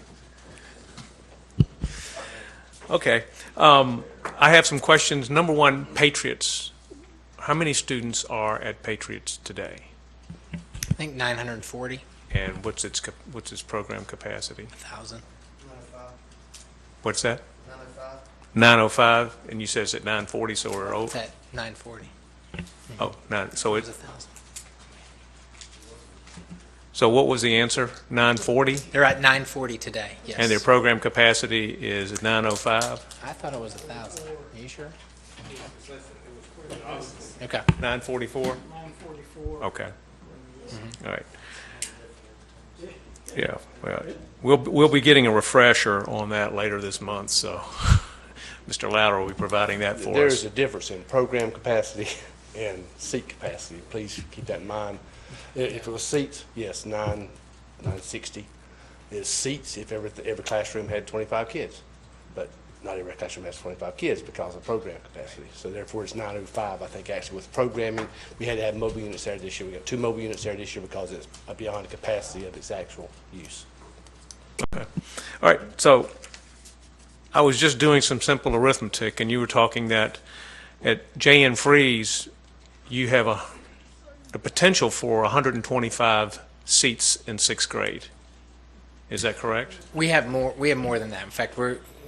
Okay. I have some questions. Number one, Patriots. How many students are at Patriots today? I think 940. And what's its program capacity? 1,000. What's that? 905. And you said it's at 940, so we're It's at 940. Oh, 9. So It was it's 1,000. So what was the answer? 940? They're at 940 today, yes. And their program capacity is 905? I thought it was 1,000. Are you sure? Okay. 944? 944. Okay. All right. Yeah, well, we'll be getting a refresher on that later this month, so Mr. Louder will be providing that for us. There's a difference in program capacity and seat capacity. Please keep that in mind. If it was seats, yes, 960 is seats if every classroom had 25 kids. But not every classroom has 25 kids because of program capacity. So therefore, it's 905. I think actually with programming, we had to have mobile units there this year. We got 2 mobile units there this year because it's beyond the capacity of its actual use. Okay. All right, so I was just doing some simple arithmetic, and you were talking that at J.N. Freeze, you have a potential for 125 seats in 6th grade. Is that correct? We have more than that. In fact,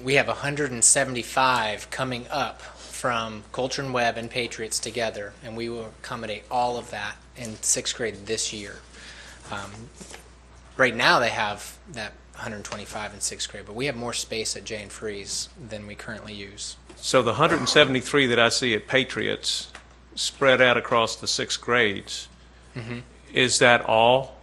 we have 175 coming up from Culture and Webb and Patriots together, and we will accommodate all of that in 6th grade this year. Right now they have that 125 in 6th grade, but we have more space at Jay and Freeze than we currently use. So the 173 that I see at Patriots spread out across the 6 grades, is that all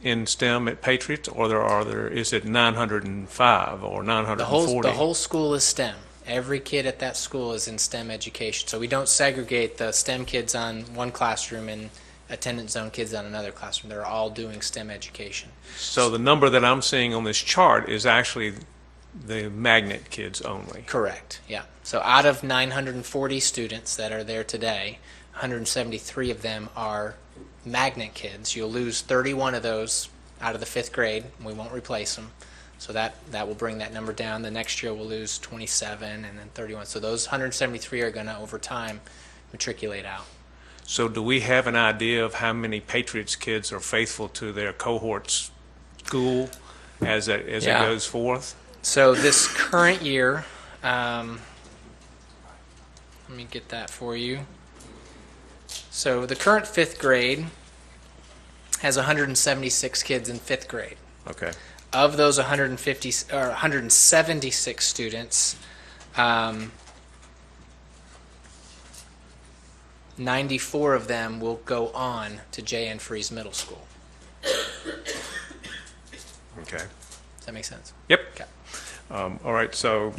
in STEM at Patriots, or is it 905 or 940? The whole school is STEM. Every kid at that school is in STEM education. So we don't segregate the STEM kids on one classroom and attendance zone kids on another classroom. They're all doing STEM education. So the number that I'm seeing on this chart is actually the magnet kids only. Correct, yeah. So out of 940 students that are there today, 173 of them are magnet kids. You'll lose 31 of those out of the 5th grade, and we won't replace them. So that will bring that number down. The next year we'll lose 27 and then 31. So those 173 are going to, over time, matriculate out. So do we have an idea of how many Patriots kids are faithful to their cohort's school as it goes forth? So this current year, let me get that for you. So the current 5th grade has 176 kids in 5th grade. Okay. Of those 176 students, 94 of them will go on to Jay and Freeze Middle School. Okay. Does that make sense? Yep. Okay. All right, so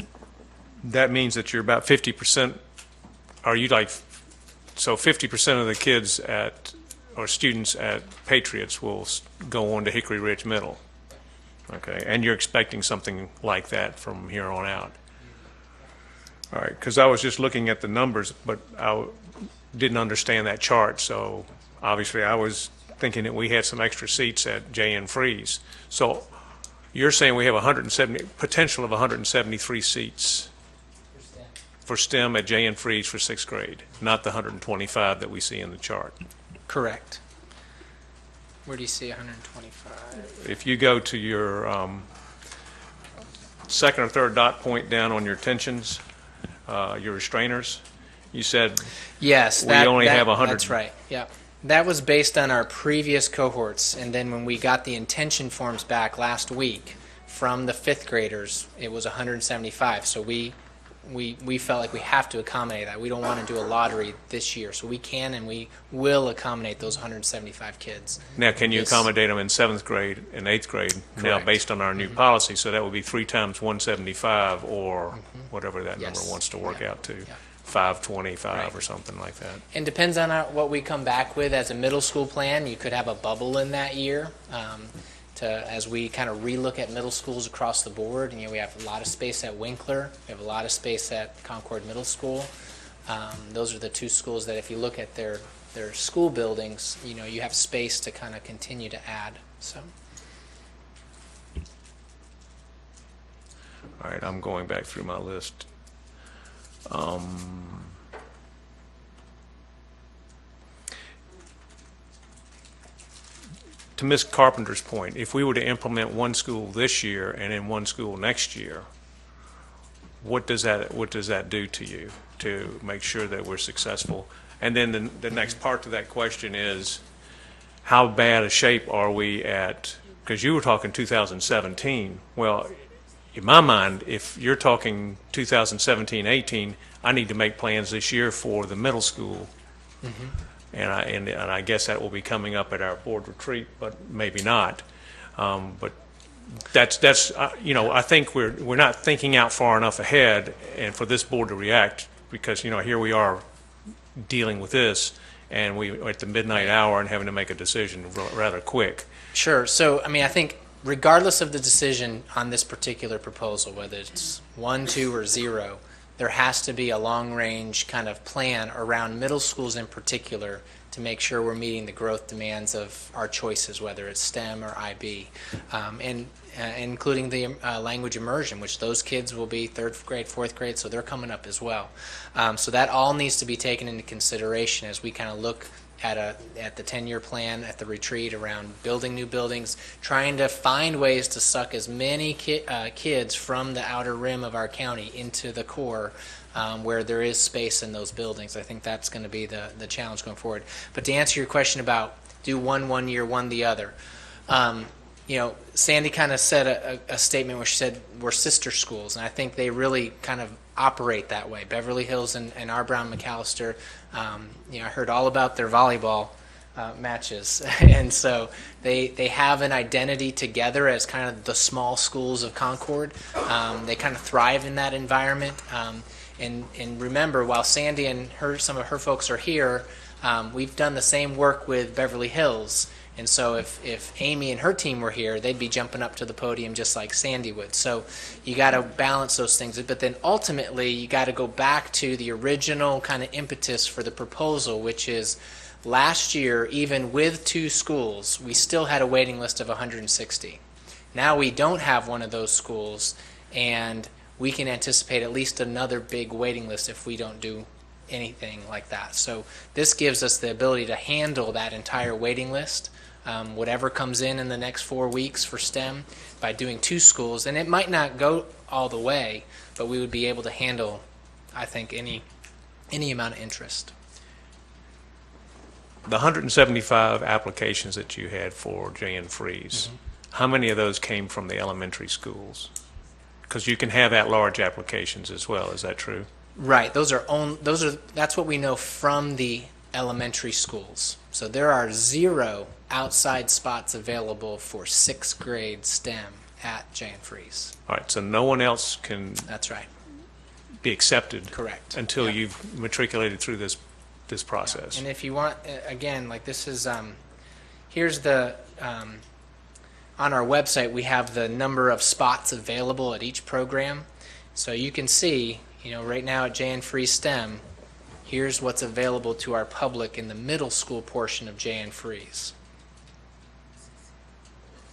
that means that you're about 50%, are you like, so 50% of the kids or students at Patriots will go on to Hickory Ridge Middle? Okay, and you're expecting something like that from here on out? All right, because I was just looking at the numbers, but I didn't understand that chart, so obviously I was thinking that we had some extra seats at Jay and Freeze. So you're saying we have potential of 173 seats for STEM at Jay and Freeze for 6th grade, not the 125 that we see in the chart. Correct. Where do you see 125? If you go to your second or third dot point down on your tensions, your restrainers, you said yes, we only have 100. That's right. Yeah, that was based on our previous cohorts, and then when we got the intention forms back last week from the 5th graders, it was 175. So we felt like we have to accommodate that. We don't want to do a lottery this year, so we can and we will accommodate those 175 kids. Now, can you accommodate them in 7th grade and 8th grade now Correct. based on our new policy? So that would be 3 times 175 or whatever that number wants to work out to, 525 or something like that. And depends on what we come back with as a middle school plan. You could have a bubble in that year as we kind of relook at middle schools across the board. And, we have a lot of space at Winkler. We have a lot of space at Concord Middle School. Those are the 2 schools that if you look at their school buildings, you have space to kind of continue to add. So. All right, I'm going back through my list. To Ms. Carpenter's point, if we were to implement one school this year and then one school next year, what does that do to you to make sure that we're successful? And then the next part to that question is, how bad a shape are we at? Because you were talking 2017. Well, in my mind, if you're talking 2017-18, I need to make plans this year for the middle school. Mm-hmm. And I guess that will be coming up at our board retreat, but maybe not. But that's I think we're not thinking out far enough ahead, and for this board to react, because here we are dealing with this, and we're at the midnight hour and having to make a decision rather quick. Sure. So I think regardless of the decision on this particular proposal, whether it's 1, 2, or 0. There has to be a long-range kind of plan around middle schools in particular to make sure we're meeting the growth demands of our choices, whether it's STEM or IB, and including the language immersion, which those kids will be 3rd grade, 4th grade, so they're coming up as well. So that all needs to be taken into consideration as we kind of look at the 10-year plan at the retreat around building new buildings, trying to find ways to suck as many kids from the outer rim of our county into the core, where there is space in those buildings. I think that's going to be the challenge going forward. But to answer your question about do one year, one the other, Sandy kind of said a statement where she said we're sister schools, and I think they really kind of operate that way. Beverly Hills and R. Brown McAllister, I heard all about their volleyball matches, and so they have an identity together as kind of the small schools of Concord. They kind of thrive in that environment. And remember, while Sandy and some of her folks are here, we've done the same work with Beverly Hills. And so if Amy and her team were here, they'd be jumping up to the podium just like Sandy would. So you got to balance those things. But then ultimately, you got to go back to the original kind of impetus for the proposal, which is last year, even with 2 schools, we still had a waiting list of 160. Now we don't have one of those schools, and we can anticipate at least another big waiting list if we don't do anything like that. So this gives us the ability to handle that entire waiting list, whatever comes in the next 4 weeks for STEM, by doing 2 schools. And it might not go all the way, but we would be able to handle, I think, any amount of interest. The 175 applications that you had for Jan Freeze, how many of those came from the elementary schools? Because you can have at-large applications as well. Is that true? Right. That's what we know from the elementary schools. So there are 0 outside spots available for 6th grade STEM at Jan Freeze. All right. So no one else can. That's right. Be accepted. Correct. Until you've matriculated through this process. And if you want, again, like this is, here's the, on our website we have the number of spots available at each program. So you can see, right now at Jan Freeze STEM, here's what's available to our public in the middle school portion of Jan Freeze.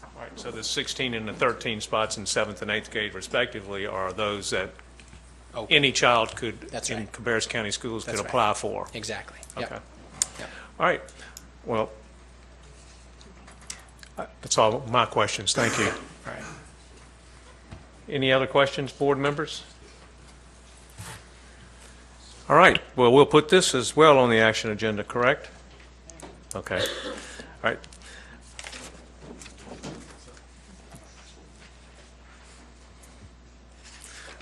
All right. So the 16 and the 13 spots in 7th and 8th grade respectively are those that any child could, in Cabarrus County Schools, could apply for. Exactly. Okay. Yep. All right. Well, that's all my questions. Thank you. All right. Any other questions, board members? All right. Well, we'll put this as well on the action agenda, correct? Okay. All right.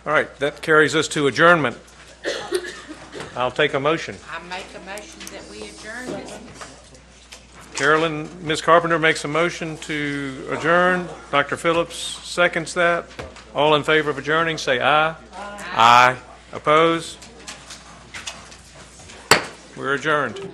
All right. That carries us to adjournment. I'll take a motion. I make a motion that we adjourn. Carolyn, Ms. Carpenter makes a motion to adjourn. Dr. Phillips seconds that. All in favor of adjourning, say aye. Aye. Opposed? We're adjourned.